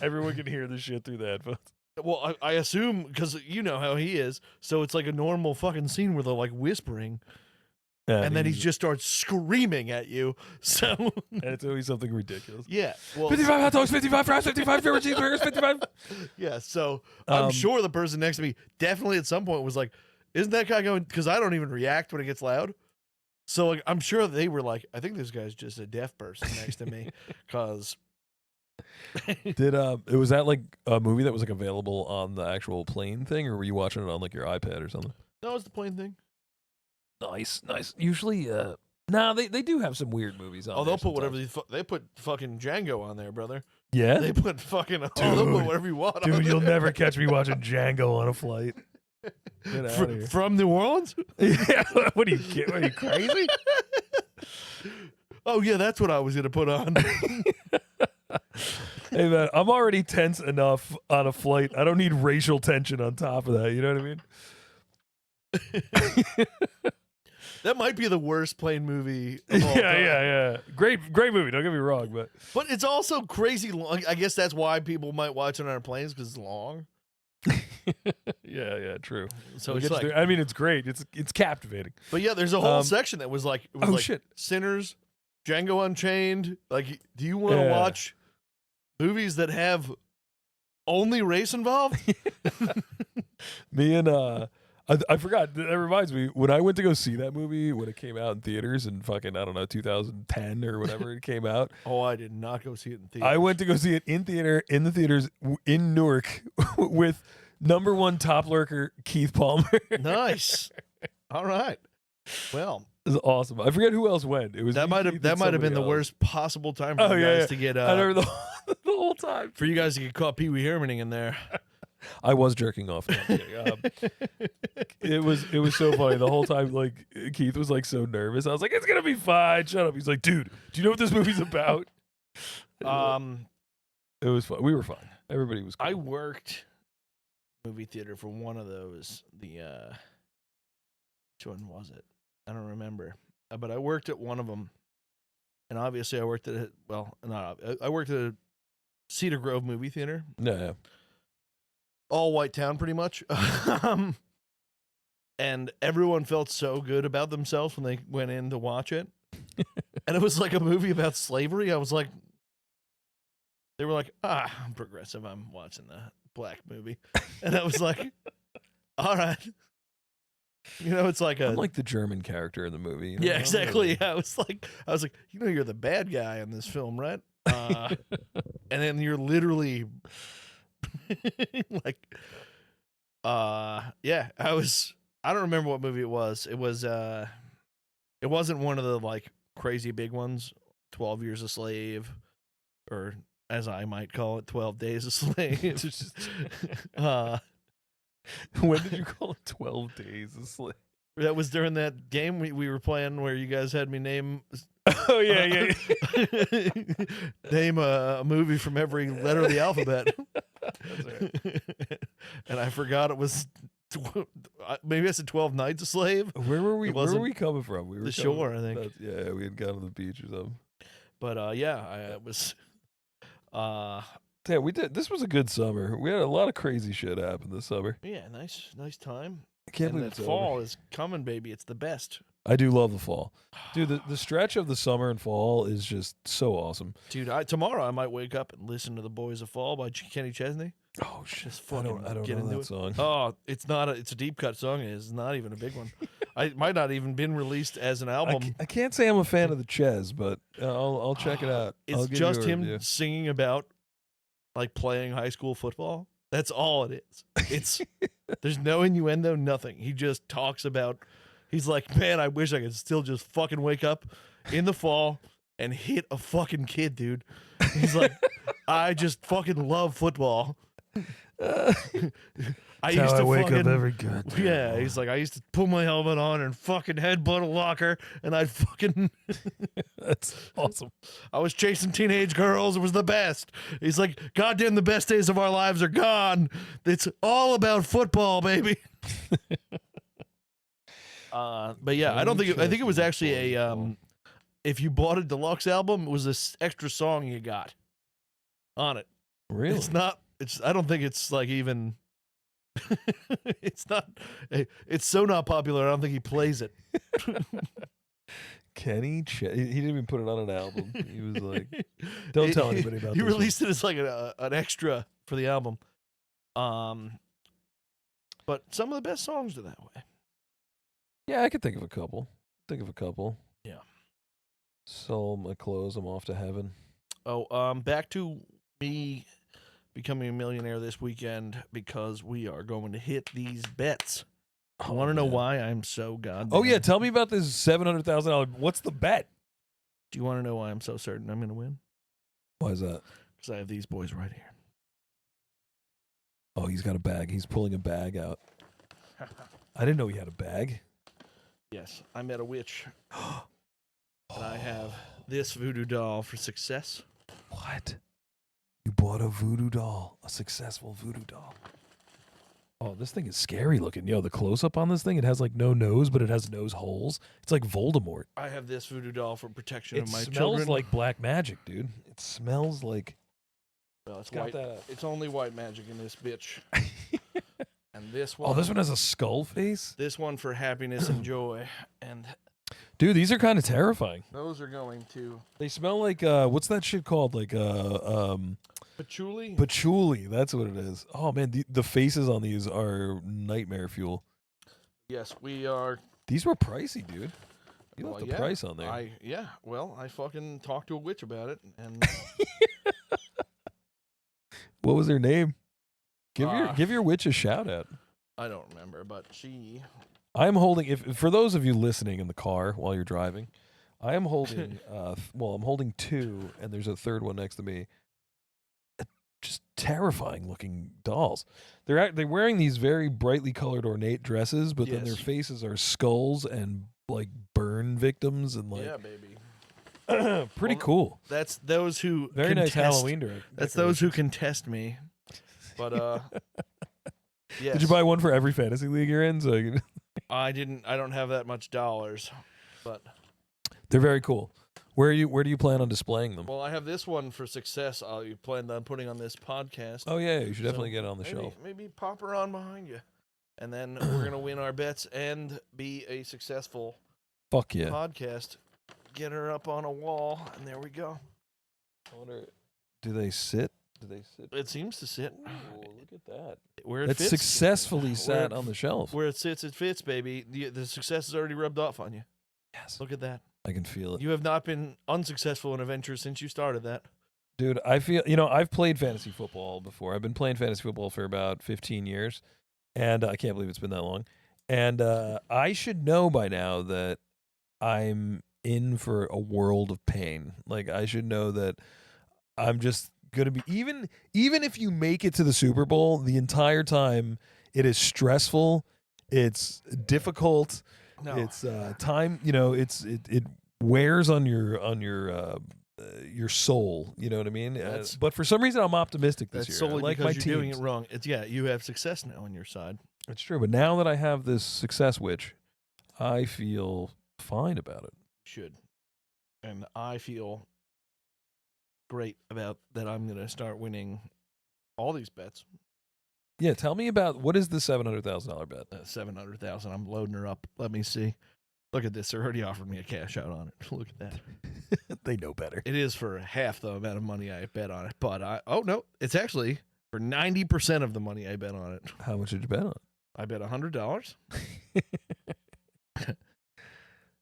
everyone can hear the shit through the headphones. well, I assume because you know how he is, so it's like a normal fucking scene where they're like whispering, Yeah, and then he just starts screaming at you. So and it's always something ridiculous. yeah, well, 55 hot dogs, 55 fries, 55 favorite cheeseburgers, 55. yeah. So I'm sure the person next to me definitely at some point was like, "Isn't that guy going?" Because I don't even react when it gets loud. So like, I'm sure they were like, "I think this guy's just a deaf person next to me," because Did it was that like a movie that was like available on the actual plane thing, or were you watching it on like your iPad or something? No, it's the plain thing. Nice, nice. Usually, nah, they do have some weird movies on. Oh, there they'll put whatever sometimes. they put fucking Django on there, brother. Yeah, They put fucking they'll Dude. put whatever you want on dude, you'll there. never catch me watching Django on a flight. Get out of here. From New Orleans? Yeah, what are you kidding? Are you crazy? Oh yeah, that's what I was gonna put on. Hey man, I'm already tense enough on a flight. I don't need racial tension on top of that. You know what I mean? That might be the worst plane movie of all Yeah, time. yeah. Great movie. Don't get me wrong, but But it's also crazy long. I guess that's why people might watch it on airplanes because it's long. yeah, true. So We'll it's get like, you there. I mean, it's great. It's captivating. but yeah, there's a whole Um, section that was like, oh, shit. Sinners, Django Unchained. Like, do you want to Yeah. watch movies that have only race involved? Me and I forgot. That reminds me when I went to go see that movie when it came out in theaters in fucking I don't know 2010 or whatever it came out. Oh, I did not go see it in theaters. I went to go see it in the theaters in Newark with number one top lurker Keith Palmer. Nice. All right. Well, It was awesome. I forget who else went. It was that me, might have Keith, that and might have been the somebody else. worst possible time for Oh, you yeah, guys yeah. to get. I remember the whole time. For you guys to get caught Pee Wee Hermaning in there. I was jerking off. No, I'm kidding. It was so funny the whole time. Like Keith was like so nervous. I was like, "It's gonna be fine. Shut up." He's like, "Dude, do you know what this movie's about?" It was fun. We were fine. Everybody was. Cool. I worked movie theater for one of those. The which one was it? I don't remember. But I worked at one of them, and obviously I worked at I worked at a Cedar Grove movie theater, Yeah. all white town, pretty much. And everyone felt so good about themselves when they went in to watch it, and it was like a movie about slavery. I was like, they were like, I'm progressive. I'm watching the black movie, and I was like, all right. You know, it's like I'm like the German character in the movie. You know? yeah, I'm exactly. really- Yeah, I was like, you know, you're the bad guy in this film, right? And then you're literally like, yeah. I don't remember what movie it was. It wasn't one of the like crazy big ones. 12 Years a Slave, or as I might call it, 12 Days a Slave. When did you call it 12 Days of Slave? That was during that game we were playing where you guys had me name Oh yeah. name a movie from every letter of the alphabet. That's right. And I forgot it was maybe I said 12 Nights a Slave. Where were we? It Where were wasn't we coming from? We were the coming- shore, I think. Yeah, we had gone to the beach or something. But yeah, it was Yeah, we did. This was a good summer. We had a lot of crazy shit happen this summer. yeah, nice time. I can't And believe that it's fall over. is coming, baby. It's the best. I do love the fall, dude. The stretch of the summer and fall is just so awesome. Dude, tomorrow I might wake up and listen to The Boys of Fall by Kenny Chesney. Oh shit! Just I don't fucking get know into that it. song. Oh, it's a deep cut song. It's not even a big one. It might not even been released as an album. I can't say I'm a fan of the Ches, but I'll check it out. I'll It's give just you a him review. singing about like playing high school football. That's all it is. It's there's no innuendo, nothing. He just talks about. He's like, man, I wish I could still just fucking wake up in the fall and hit a fucking kid, dude. He's like, I just fucking love football. I used to fucking good. yeah. He's like, I used to put my helmet on and fucking headbutt a locker, and I'd fucking. That's awesome. I was chasing teenage girls. It was the best. He's like, goddamn, the best days of our lives are gone. It's all about football, baby. But yeah, I don't think. I think it was actually a. If you bought a deluxe album, it was this extra song you got on it. Really? It's not. I don't think it's like even. It's not. It's so not popular. I don't think he plays it. Kenny Ches. He didn't even put it on an album. He was like, "Don't tell anybody about He this one." released it as like an extra for the album. But some of the best songs are that way. Yeah, I could think of a couple. Yeah. Sold my clothes. I'm off to heaven. Oh, back to me becoming a millionaire this weekend because we are going to hit these bets. I want to know why I'm so goddamn. Oh yeah, tell me about this $700,000. What's the bet? Do you want to know why I'm so certain I'm going to win? Why is that? Because I have these boys right here. Oh, he's got a bag. He's pulling a bag out. I didn't know he had a bag. Yes, I met a witch. And I have this voodoo doll for success. What? You bought a voodoo doll, a successful voodoo doll. Oh, this thing is scary looking. Yo, the close up on this thing, it has like no nose, but it has nose holes. It's like Voldemort. I have this voodoo doll for protection It of my smells children. like black magic, dude. It smells like. Well, it's got white. that- It's only white magic in this bitch. And this one. Oh, this one has a skull face? This one for happiness and joy. And Dude, these are kind of terrifying. those are going to They smell like, what's that shit called? Like, patchouli. patchouli. That's what it is. Oh, man, the faces on these are nightmare fuel. Yes, we are. These were pricey, dude. You Well, left the yeah, price on there. Well, I fucking talked to a witch about it, and What was her name? Uh, Give your witch a shout out. I don't remember, but she. I'm holding. If for those of you listening in the car while you're driving, I am holding. I'm holding two, and there's a third one next to me. Just terrifying looking dolls. They're wearing these very brightly colored ornate dresses, but then their Yes. faces are skulls and like burn victims and like Yeah, baby. pretty Well, cool. That's those who Very nice contest- Halloween direct. That's those who can test me. But yes. Did you buy one for every fantasy league you're in? So you can... I didn't. I don't have that much dollars, but They're very cool. Where do you plan on displaying them? well, I have this one for success. You planned on putting on this podcast. Oh yeah, you should So definitely get it on the shelf. Maybe pop her on behind you, and then we're gonna win our bets and be a successful Fuck yeah. podcast. Get her up on a wall, and there we go. I wonder, do they sit? Do they sit? It seems to sit. Ooh, look at that. Where it It fits. successfully sat it- on the shelf. Where it sits, it fits, baby. The success is already rubbed off on you. Yes, Look at that. I can feel it. You have not been unsuccessful in a venture since you started that. Dude, I feel, I've played fantasy football before. I've been playing fantasy football for about 15 years, and I can't believe it's been that long. And I should know by now that I'm in for a world of pain. Like, I should know that I'm just going to be, even if you make it to the Super Bowl, the entire time it is stressful, it's difficult, No. it's time, it wears on your soul, you know what I mean? That's- But for some reason I'm optimistic this That's year. I solely like because my you're doing it teams. wrong. You have success now on your side. It's true, but now that I have this success witch, I feel fine about it. Should. And I feel great about that. I'm going to start winning all these bets. Yeah, tell me about what is the $700,000 bet? 700,000. I'm loading her up. Let me see. Look at this. They're already offering me a cash out on it. Look at that. They know better. It is for half the amount of money I bet on it. But no, it's actually for 90% of the money I bet on it. How much did you bet on? I bet $100.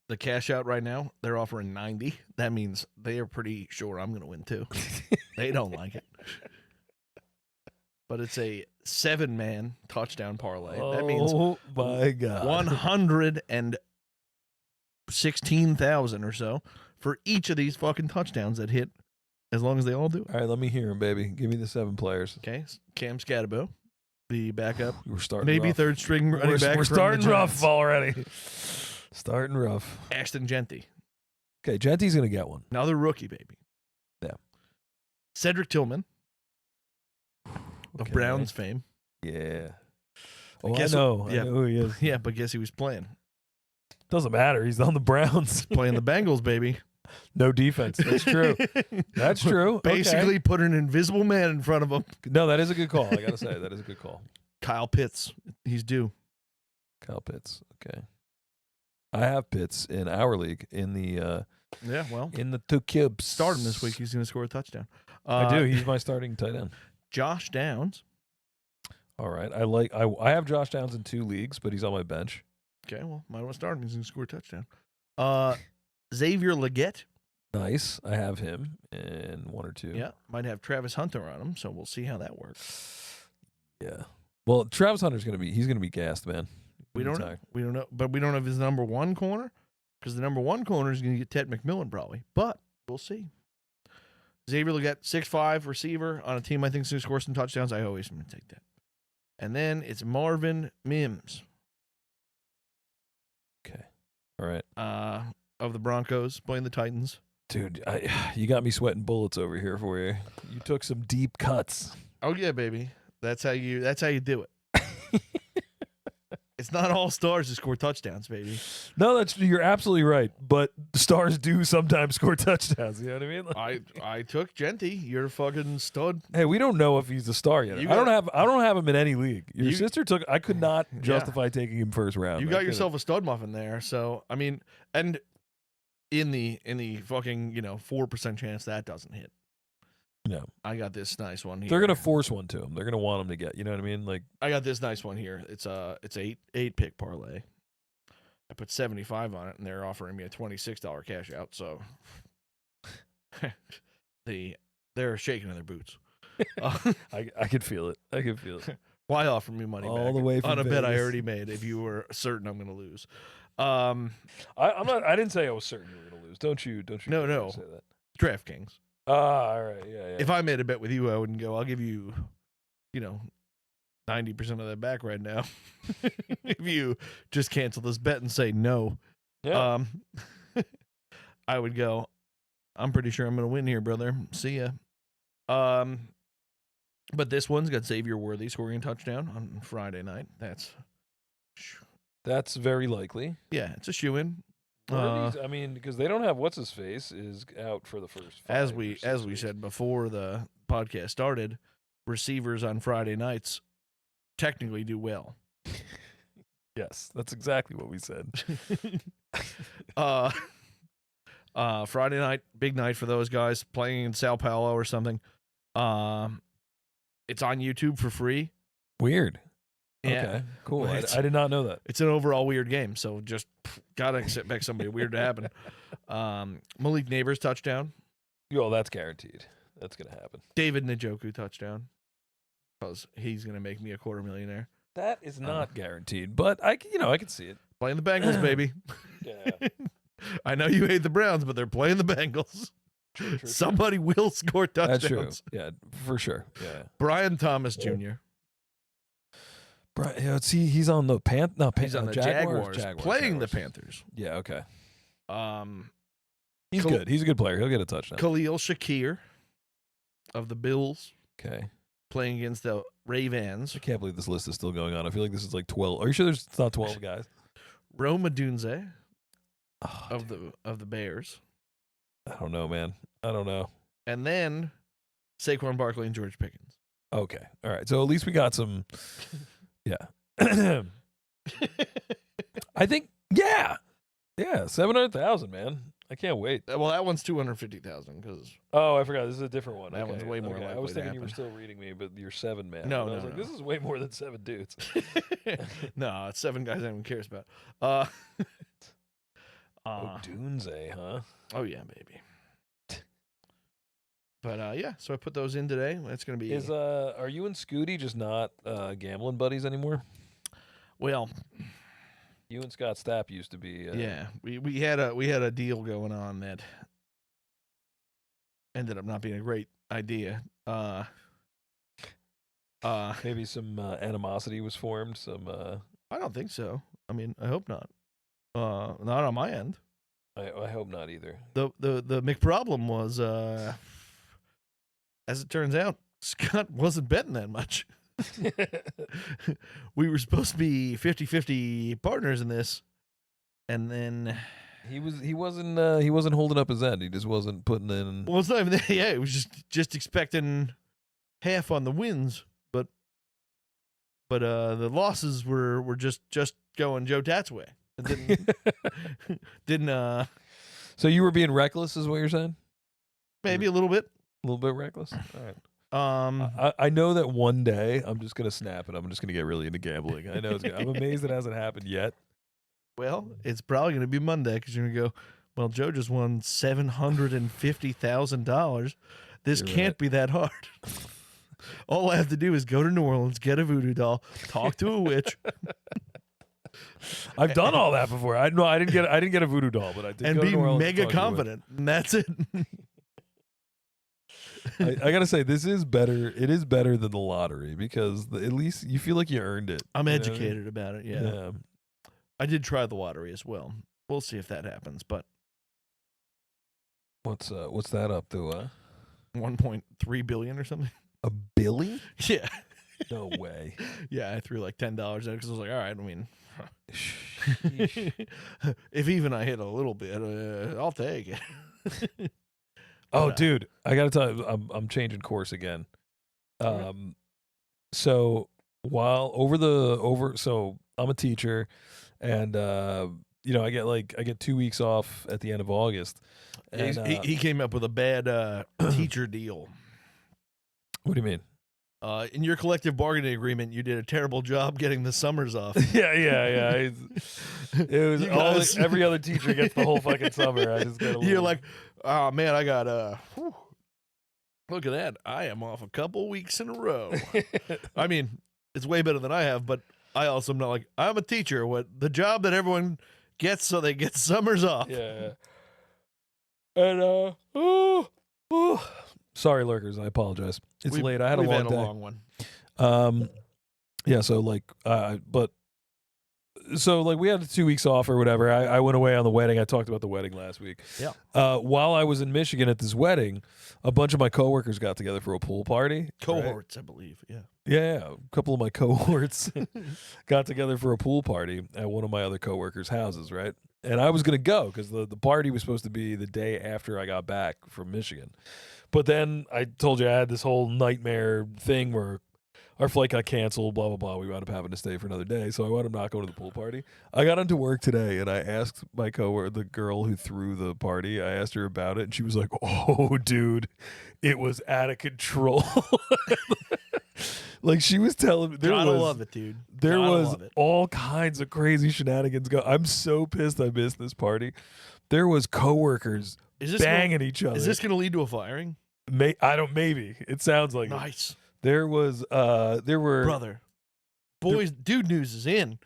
The cash out right now, they're offering 90. That means they are pretty sure I'm going to win too. They don't like it. But it's a 7-man touchdown parlay. That means oh my god, 116,000 or so for each of these fucking touchdowns that hit, as long as they all do it. All right, let me hear him, baby. Give me the 7 players. Okay, Cam Scatterbo, the backup, We're starting. maybe rough. third string running We're back. from the starting rough Giants. already. Starting rough. Ashton Genty, Okay, Genty's gonna get one. another rookie, baby. Yeah. Cedric Tillman of Okay. Browns fame. Yeah. Oh, I Guess know. what- I yeah. know who he is. Yeah, but guess he was playing? Doesn't matter. He's on the Browns. Playing the Bengals, baby. No defense. That's true. That's true. Okay. Basically, put an invisible man in front of him. No, that is a good call. I gotta say that is a good call. Kyle Pitts, he's due. Kyle Pitts. Okay. I have Pitts in our league in the Yeah, well, in the 2 cubes. start him this week. He's going to score a touchdown. I do. He's my starting tight end. Josh Downs. All right. I have Josh Downs in 2 leagues, but he's on my bench. Okay, well, might as well start him. He's going to score a touchdown. Xavier Leggett Nice. I have him in 1 or 2. Yeah, might have Travis Hunter on him, so we'll see how that works. Yeah. Well, Travis Hunter's he's gonna be gassed, man. We don't know, but we don't have his number 1 corner because the number 1 corner is going to get Ted McMillan probably, but we'll see. Xavier Legette, 6'5" receiver on a team I think is going to score some touchdowns. I always going to take that. And then it's Marvin Mims. Okay. All right. Of the Broncos playing the Titans. Dude, you got me sweating bullets over here for you. You took some deep cuts. Oh yeah, baby. That's how you do it. It's not all stars who score touchdowns, baby. No, you're absolutely right. But stars do sometimes score touchdowns. You know what I mean? I took Genty. You're a fucking stud. Hey, we don't know if he's a star yet. I don't have him in any league. Your sister took. I could not justify taking him first round. You got yourself a stud muffin there. So I mean, and in the fucking 4% chance that doesn't hit. No, I got this nice one here. They're gonna force one to him. They're gonna want him to get. You know what I mean? Like I got this nice one here. It's 8 pick parlay. I put 75 on it, and they're offering me a $26 cash out. So they're shaking in their boots. I could feel it. I could feel it. Why offer me money all back the way from on a bet I Vegas. already made if you were certain I'm going to lose? I'm not. I didn't say I was certain you were gonna lose. Don't you? No. Say that. DraftKings. All right. Yeah. If I made a bet with you, I wouldn't go. I'll give you, 90% of that back right now. If you just cancel this bet and say no, Yeah. I would go. I'm pretty sure I'm going to win here, brother. See ya. But this one's got Xavier Worthy scoring a touchdown on Friday night. That's very likely. Yeah, it's a shoe-in. I mean, because they don't have what's his face is out for the first. As we said before the podcast started, receivers on Friday nights technically do well. Yes, that's exactly what we said. Friday night, big night for those guys playing in Sao Paulo or something. It's on YouTube for free. Weird. Yeah. Okay, cool. Well, I did not know that. It's an overall weird game, so just gotta expect somebody weird to happen. Malik Neighbors touchdown. Yo, that's guaranteed. That's gonna happen. David Njoku touchdown, because he's gonna make me a $250,000. That is not guaranteed, but I can see it. Playing the Bengals, baby. Yeah. I know you hate the Browns, but they're playing the Bengals. True. Somebody will score touchdowns. That's true. Yeah, for sure. Yeah. Brian Thomas Jr. See, he's on the He's on the Jaguars playing the Jaguars. Panthers. Yeah. Okay. He's Good. He's a good player. He'll get a touchdown. Khalil Shakir of the Bills Okay. playing against the Ravens. I can't believe this list is still going on. I feel like this is like 12. Are you sure it's not 12 guys? Rome Odunze Oh, of the Bears. I don't know, man. I don't know. And then Saquon Barkley and George Pickens. Okay. All right. So at least we got some. Yeah. I think. Yeah. 700,000, man. I can't wait. Well, that one's 250,000 because Oh, I forgot. This is a different one. That one's way more I likely was to thinking you were happen. still reading me, but you're 7 man. No, And I no, was like, no. this is way more than 7 dudes. no, it's 7 guys anyone cares about. Odunze, huh? Oh yeah, baby. But yeah, so I put those in today. It's gonna be Are you and Scooty just not gambling buddies anymore? well. You and Scott Stapp used to be. Yeah, we had a deal going on that ended up not being a great idea. Maybe some animosity was formed. Some. I don't think so. I mean, I hope not. Not on my end. I hope not either. The McProblem was, as it turns out, Scott wasn't betting that much. We were supposed to be 50-50 partners in this, and then he wasn't holding up his end. He just wasn't putting in. well, it's not even that. Yeah, it was just expecting half on the wins, but the losses were just going Joe Tat's way. It didn't So you were being reckless, is what you're saying? maybe a little bit. A little bit reckless. All right. I I know that one day I'm just gonna snap and I'm just gonna get really into gambling. I know I'm amazed it hasn't happened yet. Well, it's probably going to be Monday because you're going to go, Well, Joe just won $750,000. This You're can't right. be that hard. All I have to do is go to New Orleans, get a voodoo doll, talk to a witch, I've done all that before. I didn't get a voodoo doll, but I did and go to be New Orleans and mega talk to a witch. confident. And that's it. I gotta say, this is better. It is better than the lottery because at least you feel like you earned it. I'm you know what I mean? educated about it. Yeah. Yeah. I did try the lottery as well. We'll see if that happens. But What's that up to? 1.3 billion or something. A billy? Yeah. No way. Yeah. I threw like $10 at it because I was like, all right. I mean, Sheesh. if even I hit a little bit, I'll take it. Oh, But, dude, I gotta tell you, I'm changing course again. Alright. So so I'm a teacher, and I get 2 weeks off at the end of August. And, he came up with a bad teacher deal. what do you mean? In your collective bargaining agreement, you did a terrible job getting the summers off. Yeah. It was You guys- every other teacher gets the whole fucking summer. I just got a You're little- like, oh man, I got look at that. I am off a couple weeks in a row. I mean, it's way better than I have, but I also am not like, I'm a teacher. What the job that everyone gets so they get summers off. Yeah. And sorry, lurkers. I apologize. It's late. I had a We've long had day. a long one. Yeah. So we had 2 weeks off or whatever. I went away on the wedding. I talked about the wedding last week. Yeah. While I was in Michigan at this wedding, a bunch of my coworkers got together for a pool party. right? Cohorts, I believe. Yeah. Yeah. A couple of my cohorts got together for a pool party at one of my other coworkers' houses, right? And I was going to go because the party was supposed to be the day after I got back from Michigan. But then I told you I had this whole nightmare thing where our flight got canceled, blah, blah, blah. We wound up having to stay for another day. So I wound up not going to the pool party. I got into work today and I asked my coworker, the girl who threw the party, I asked her about it. And she was like, oh, dude, it was out of control. Like she was telling me Gotta love it, dude. there Gotta was love it. all kinds of crazy shenanigans going. I'm so pissed I missed this party. There was coworkers Is this banging each other. Is this going to lead to a firing? Maybe. It sounds like it. Nice, There were brother. Boys, dude news is in.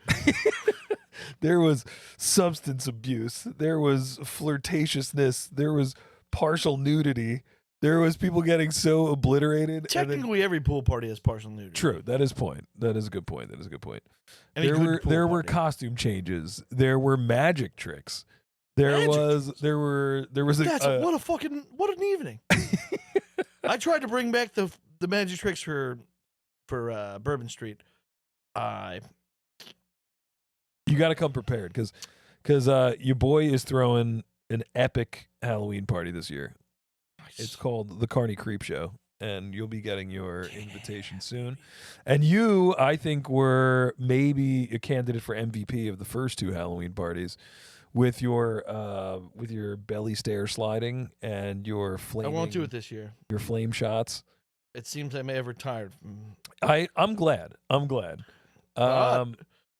there was substance abuse. There was flirtatiousness. There was partial nudity. There was people getting so obliterated. And then, Technically, every pool party has partial nudity. true. That is point. That is a good point. Any There good were pool there were party. costume changes. There were magic tricks. There Magic was tricks? there was a That's what an evening. I tried to bring back the magic tricks for Bourbon Street. you got to come prepared because your boy is throwing an epic Halloween party this year. It's called the Carney Creep Show, and you'll be getting your invitation soon. And you, I think, were maybe a candidate for MVP of the first two Halloween parties with your belly stair sliding and your I flaming. won't do it this year. Your flame shots. It seems I may have retired. I'm glad. But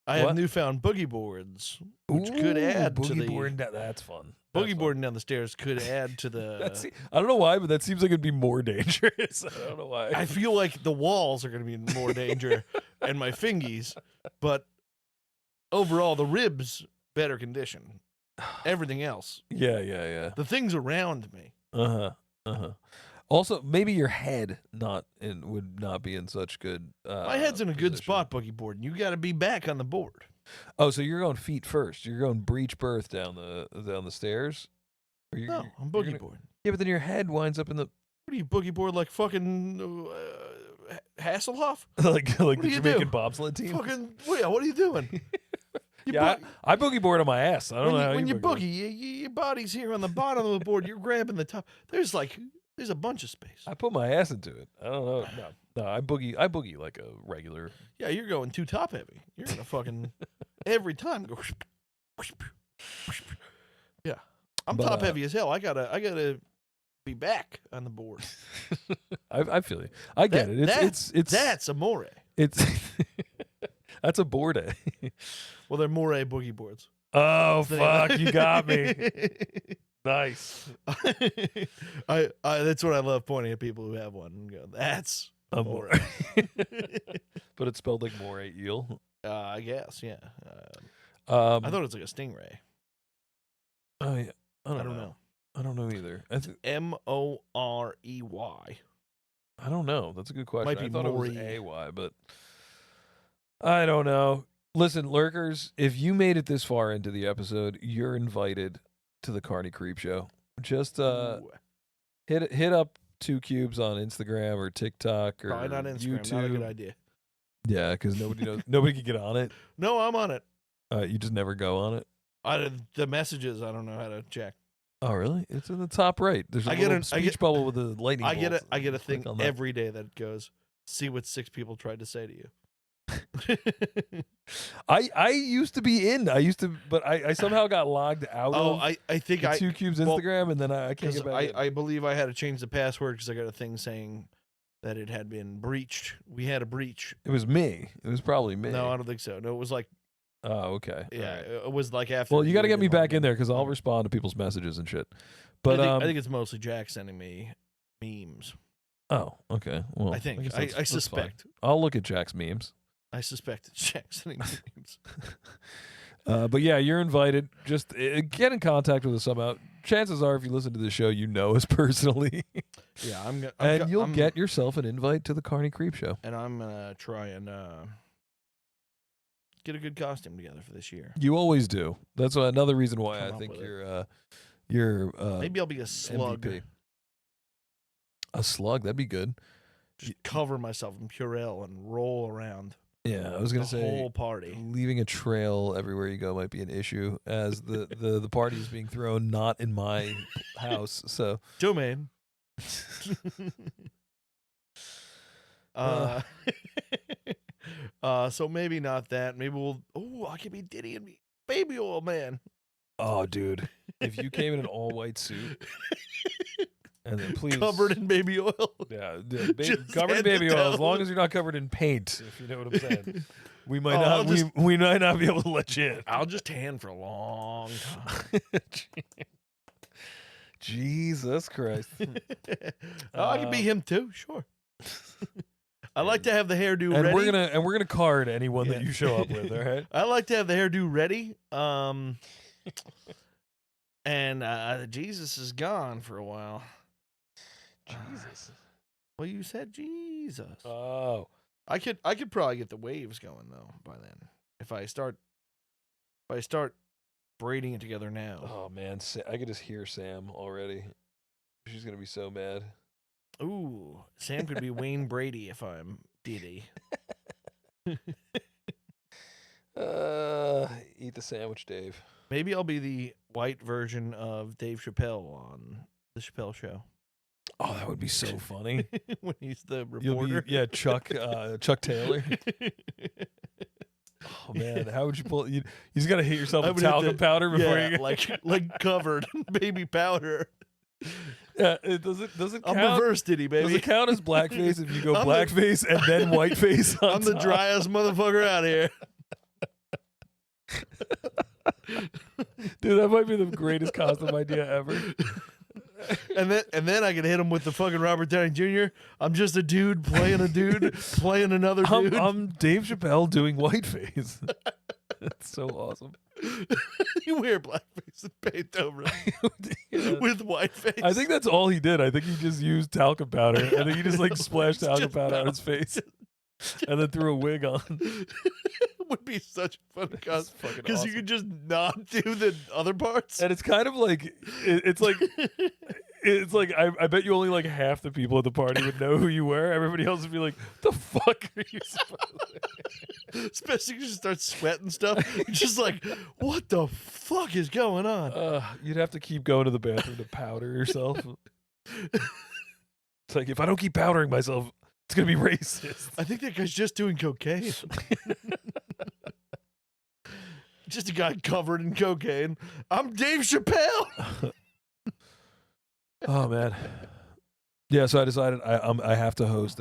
I have What? newfound boogie boards, which could add to boogie the boarding. That's fun. That's boogie fun. boarding down the stairs. Could add to That's, the. I don't know why, but that seems like it'd be more dangerous. I don't know why. I feel like the walls are going to be in more danger, and my fingies, but overall the ribs better condition. Everything else, yeah. the things around me. Also, maybe your head would not be in such good. My head's in a good position. spot, boogie board, and you got to be back on the board. Oh, so you're going feet first. You're going breech birth down the stairs. Or No, I'm you're boogie gonna- board. Yeah, but then your head winds up in the What do you boogie board like fucking Hasselhoff? like the do you Jamaican do? bobsled team. Fucking what are you doing? You Yeah, bo- I boogie board on my ass. I don't know how when you board. boogie, your body's here on the bottom of the board. You're grabbing the top. There's a bunch of space. I put my ass into it. I don't know. No, I boogie like a regular. Yeah, you're going too top heavy. You're gonna fucking every time go. Yeah, I'm But, top heavy as hell. I gotta be back on the board. I feel you. I get it. It's That's amore. it's that's a board. Well, they're more boogie boards. Oh fuck! You got me. Nice. I that's what I love, pointing at people who have one and go, "That's A moray." But it's spelled like moray eel. I guess, yeah. I thought it was like a stingray. Oh yeah. I don't know. I don't know either. Morey. I don't know. That's a good question. Might be I thought it was Maury. AY, but I don't know. Listen, lurkers, if you made it this far into the episode, you're invited to the Carney Creep Show. Just Ooh. hit up 2 Cubes on Instagram or TikTok or Probably not Instagram. YouTube. Not a good idea. Yeah, because nobody knows. Nobody can get on it. No, I'm on it. You just never go on it. The messages, I don't know how to check. Oh, really? It's in the top right. There's a I get little an- I speech get- bubble with a lightning I get bolt. I get a Just click thing on that. every day that goes, see what 6 people tried to say to you. I used to be in. But I somehow got logged out Oh, of I think the I 2 Cubes well, Instagram, and then I can't because get back in. I believe I had to change the password because I got a thing saying that it had been breached. We had a breach. It was me. It was probably me. No, I don't think so. No, it was like Oh, okay. yeah, All right. it was like after. Well, you got to had get me been back logged in there because I'll respond to people's messages and shit. But But I think it's mostly Jack sending me memes. oh, okay. Well, I think guess I that's fine. suspect. I'll look at Jack's memes. I suspect it's Jack sending me memes. But yeah, you're invited. Just get in contact with us somehow. Chances are, if you listen to the show, you know us personally, Yeah, and you'll get yourself an invite to the Carney Creep Show. And I'm gonna try and get a good costume together for this year. You always do. That's another reason why Come I up think with it. you're Maybe I'll be a slug. MVP. A slug, that'd be good. Just cover myself in Purell and roll around Yeah, I was gonna the say whole party. leaving a trail everywhere you go might be an issue, as the party is being thrown not in my house. So Domain. So maybe not that. Maybe I could be Diddy and be Baby Oil Man. oh, dude, if you came in an all white suit and then please Covered in baby oil. yeah, Just covered in head baby to oil, as toe. long as you're not covered in paint, if you know what I'm saying. We might I'll not just- we might not be able to let you in. I'll just tan for a long time. Jesus Christ. I can be him too, sure. I like to have the hairdo And ready. we're gonna card anyone that Yeah. you show up with, all right? I like to have the hairdo ready. And Jesus is gone for a while. Jesus. Well, you said Jesus. Oh. I could probably get the waves going though by then. If I start braiding it together now. Oh man, I could just hear Sam already. She's gonna be so mad. Ooh, Sam could be Wayne Brady if I'm Diddy. Eat the sandwich, Dave. Maybe I'll be the white version of Dave Chappelle on the Chappelle Show. Oh, that would be so funny. When he's the You'll reporter. be Chuck Taylor. Oh man, how would you pull? You just gotta hit yourself I with would hit talcum the- powder before yeah, you. like covered in baby powder. Yeah, does it I'm count? reverse Diddy, Does baby. it count as blackface if you go I'm the- blackface and then whiteface on I'm the top? driest motherfucker out here. Dude, that might be the greatest costume idea ever. And then I can hit him with the fucking Robert Downey Jr. I'm just a dude playing a dude playing another dude. I'm Dave Chappelle doing whiteface. That's so awesome. You wear blackface and paint over it Yeah. with white face. I think that's all he did. I think he just used talcum powder. I think he just like splashed It's talcum just powder on his face and then threw a wig on. it would be such a fun It's costume fucking because awesome. you could just not do the other parts. And it's kind of like it's like I bet you only like half the people at the party would know who you were. Everybody else would be like, "The fuck are you supposed to?" Especially if you start sweating stuff. You're just like, what the fuck is going on? You'd have to keep going to the bathroom to powder yourself. It's like if I don't keep powdering myself, it's gonna be racist. I think that guy's just doing cocaine. Just a guy covered in cocaine. I'm Dave Chappelle. Oh man, yeah. So I decided I have to host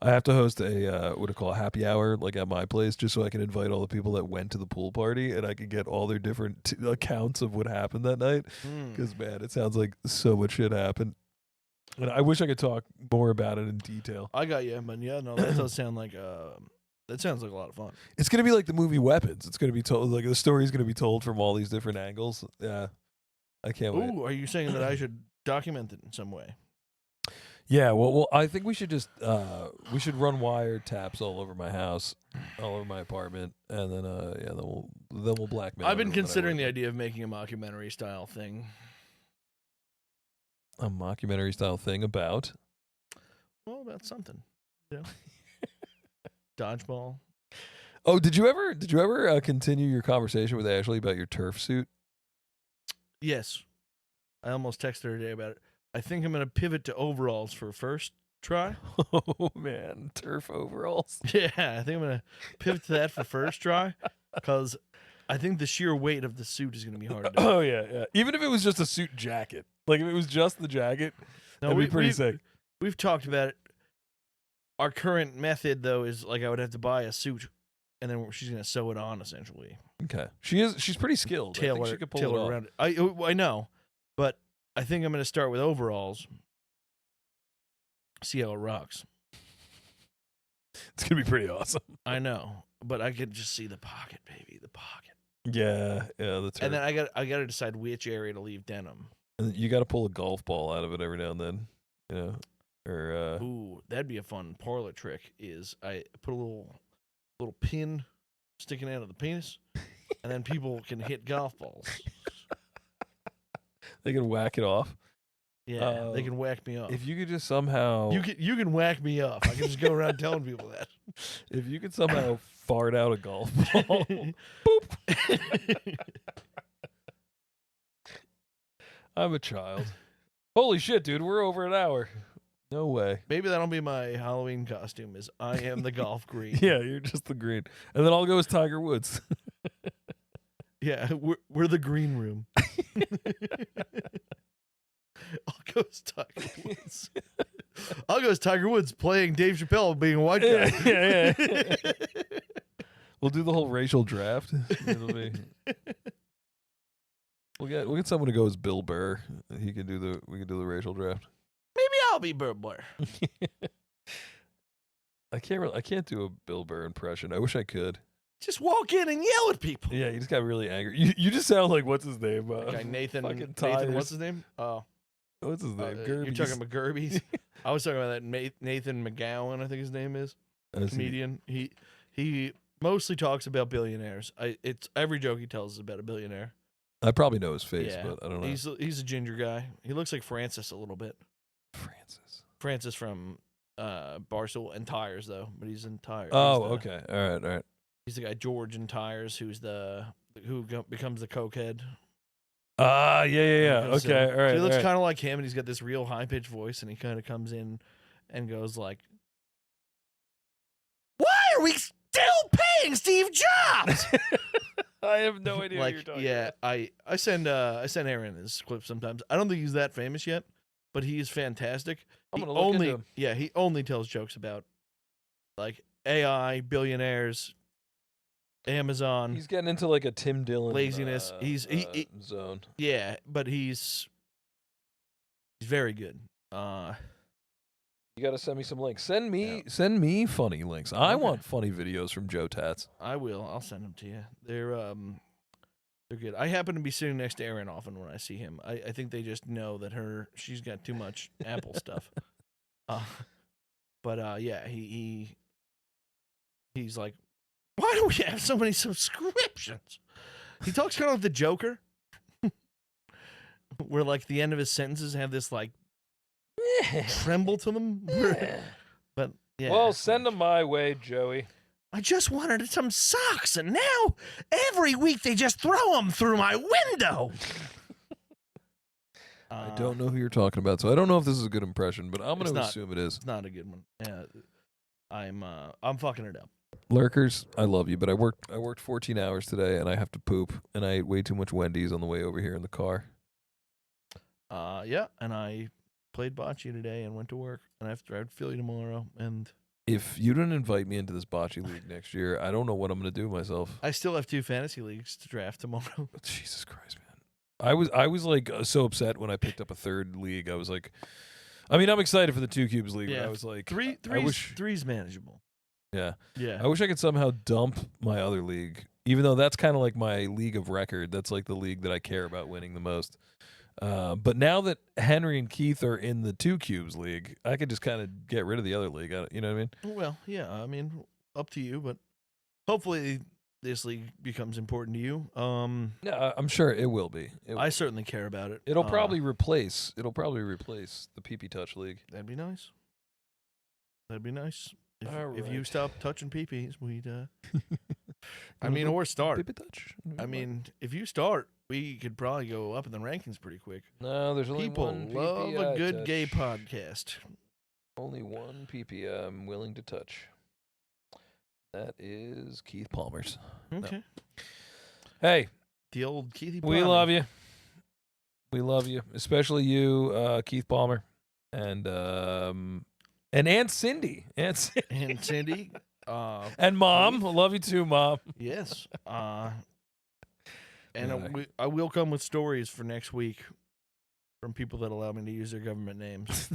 I have to host a what do you call a happy hour like at my place, just so I can invite all the people that went to the pool party, and I can get all their different accounts of what happened that night. Because man, it sounds like so much shit happened, and I wish I could talk more about it in detail. I got you, but yeah, no, that does sound like that sounds like a lot of fun. It's gonna be like the movie Weapons. It's gonna be told like the story's gonna be told from all these different angles. Yeah, I can't wait. Ooh, are you saying that I should document it in some way? Yeah, well, I think we should just we should run wiretaps all over my house, all over my apartment, and then then we'll blackmail. I've been everyone that I considering work the with. idea of making a mockumentary style thing. A mockumentary style thing about. Well, about something, you know, dodgeball. Oh, did you ever continue your conversation with Ashley about your turf suit? Yes, I almost texted her today about it. I think I'm gonna pivot to overalls for first try. Oh man, turf overalls. Yeah, I think I'm gonna pivot to that for first try because I think the sheer weight of the suit is gonna be hard to do. Oh yeah. Even if it was just a suit jacket, like if it was just the jacket, No, that'd be pretty sick. We've talked about it. Our current method, though, is like I would have to buy a suit, and then she's gonna sew it on essentially. Okay, she's pretty skilled. I think she could pull it off. around it. I know, but I think I'm gonna start with overalls. See how it rocks. It's gonna be pretty awesome. I know, but I could just see the pocket, baby, the pocket. Yeah, the turf. And then I got to decide which area to leave denim. And you got to pull a golf ball out of it every now and then, you know, or Ooh, that'd be a fun parlor trick. Is I put a little pin sticking out of the penis, and then people can hit golf balls. they can whack it off. Yeah, they can whack me off. If you could just somehow, You can whack me off. I can just go around telling people that. if you could somehow fart out a golf ball, boop. I'm a child. Holy shit, dude, we're over an hour. No way. Maybe that'll be my Halloween costume. Is I am the golf green. Yeah, you're just the green, and then I'll go as Tiger Woods. Yeah, we're the green room. I'll go as Tiger Woods. I'll go as Tiger Woods playing Dave Chappelle being a white guy. Yeah. We'll do the whole racial draft. It'll be. We'll get someone to go as Bill Burr. We can do the racial draft. Maybe I'll be Burr Burr. I can't do a Bill Burr impression. I wish I could. Just walk in and yell at people. Yeah, you just got really angry. You just sound like what's his name? Guy Nathan. fucking Nathan, Tyers. what's his name? Oh, What's his name? you're Gerbies. talking about Gerbies. I was talking about that Nathan McGowan. I think his name is comedian. He mostly talks about billionaires. It's every joke he tells is about a billionaire. I probably know his face, Yeah, but I don't know. He's a ginger guy. He looks like Francis a little bit. Francis from Barstool and Tires though, but he's in Tires. Oh, okay. All right. He's the guy George in Tires, who's becomes the cokehead. Yeah. Becomes, Okay, all right. So he looks all right. kind of like him, and he's got this real high pitched voice, and he kind of comes in and goes like, "Why are we still paying Steve Jobs?" I have no idea what Like, you're talking yeah, about. I send Aaron his clips sometimes. I don't think he's that famous yet, but he is fantastic. I'm He gonna look into him. he only tells jokes about like AI, billionaires, Amazon. He's getting into like a Tim Dillon Laziness. He zone. yeah, but he's very good. You got to send me some links. Send me funny links. I Okay. want funny videos from Joe Tats. I will. I'll send them to you. They're good. I happen to be sitting next to Aaron often when I see him. I think they just know that she's got too much Apple stuff. But yeah, he's like, why do we have so many subscriptions? He talks kind of like the Joker, where like the end of his sentences have this like tremble to them. But yeah. Well, send them my way, Joey. I just wanted some socks, and now every week they just throw them through my window. I don't know who you're talking about, so I don't know if this is a good impression, but I'm going It's to not. assume it is. It's not a good one. Yeah, I'm fucking it up. Lurkers, I love you, but I worked 14 hours today, and I have to poop, and I ate way too much Wendy's on the way over here in the car. Yeah, and I played bocce today and went to work, and I have to drive to Philly tomorrow, and if you don't invite me into this bocce league next year, I don't know what I'm going to do with myself. I still have 2 fantasy leagues to draft tomorrow. Jesus Christ, man. I was like so upset when I picked up a third league. I was like, I mean, I'm excited for the 2 Cubes league, but I was like, Three's manageable. Yeah. Yeah. I wish I could somehow dump my other league, even though that's kind of like my league of record. That's like the league that I care about winning the most. But now that Henry and Keith are in the 2 Cubes league, I could just kind of get rid of the other league. You know what I mean? Well, yeah. I mean, up to you, but hopefully this league becomes important to you. Yeah, I'm sure it will be. I certainly care about it. It'll probably replace. It'll probably replace the PP Touch League. That'd be nice. That'd be nice. If you Alright. stop touching peepees, we'd. I mean, or start. PP Touch. I mean, if you start, we could probably go up in the rankings pretty quick. No, there's only People one love PP a I good touch. gay podcast. Only one PP I'm willing to touch. That is Keith Palmer's. Okay. Hey, The old Keithy. we love you. We love you, especially you, Keith Palmer, and Aunt Cindy, And Cindy. and Mom. I love you too, Mom. Yes. And Yeah. I will come with stories for next week from people that allow me to use their government names.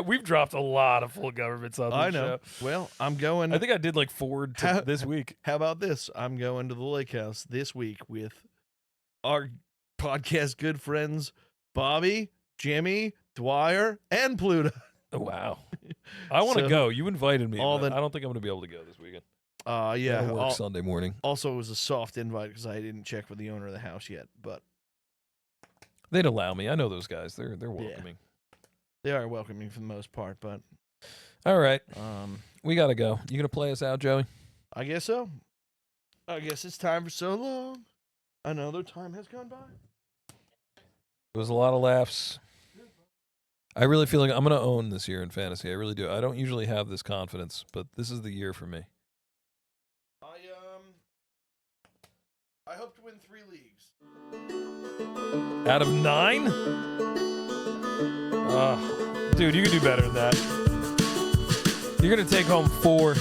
We've dropped a lot of full governments on this I know. show. Well, I'm going. I think I did like 4 this week. How about this? I'm going to the lake house this week with our podcast good friends Bobby, Jimmy, Dwyer, and Pluto. Oh, wow. I want to So, go. You invited me. all But the- I don't think I'm going to be able to go this weekend. Yeah. I work Sunday morning. Also, it was a soft invite because I didn't check with the owner of the house yet, but They'd allow me. I know those guys. They're welcoming. they are welcoming for the most part. But All right. um, We got to go. You going to play us out, Joey? I guess so. I guess it's time for so long. Another time has gone by. It was a lot of laughs. I really feel like I'm going to own this year in fantasy. I really do. I don't usually have this confidence, but this is the year for me. I hope to win 3 leagues. Out of 9? Dude, you can do better than that. You're going to take home 4.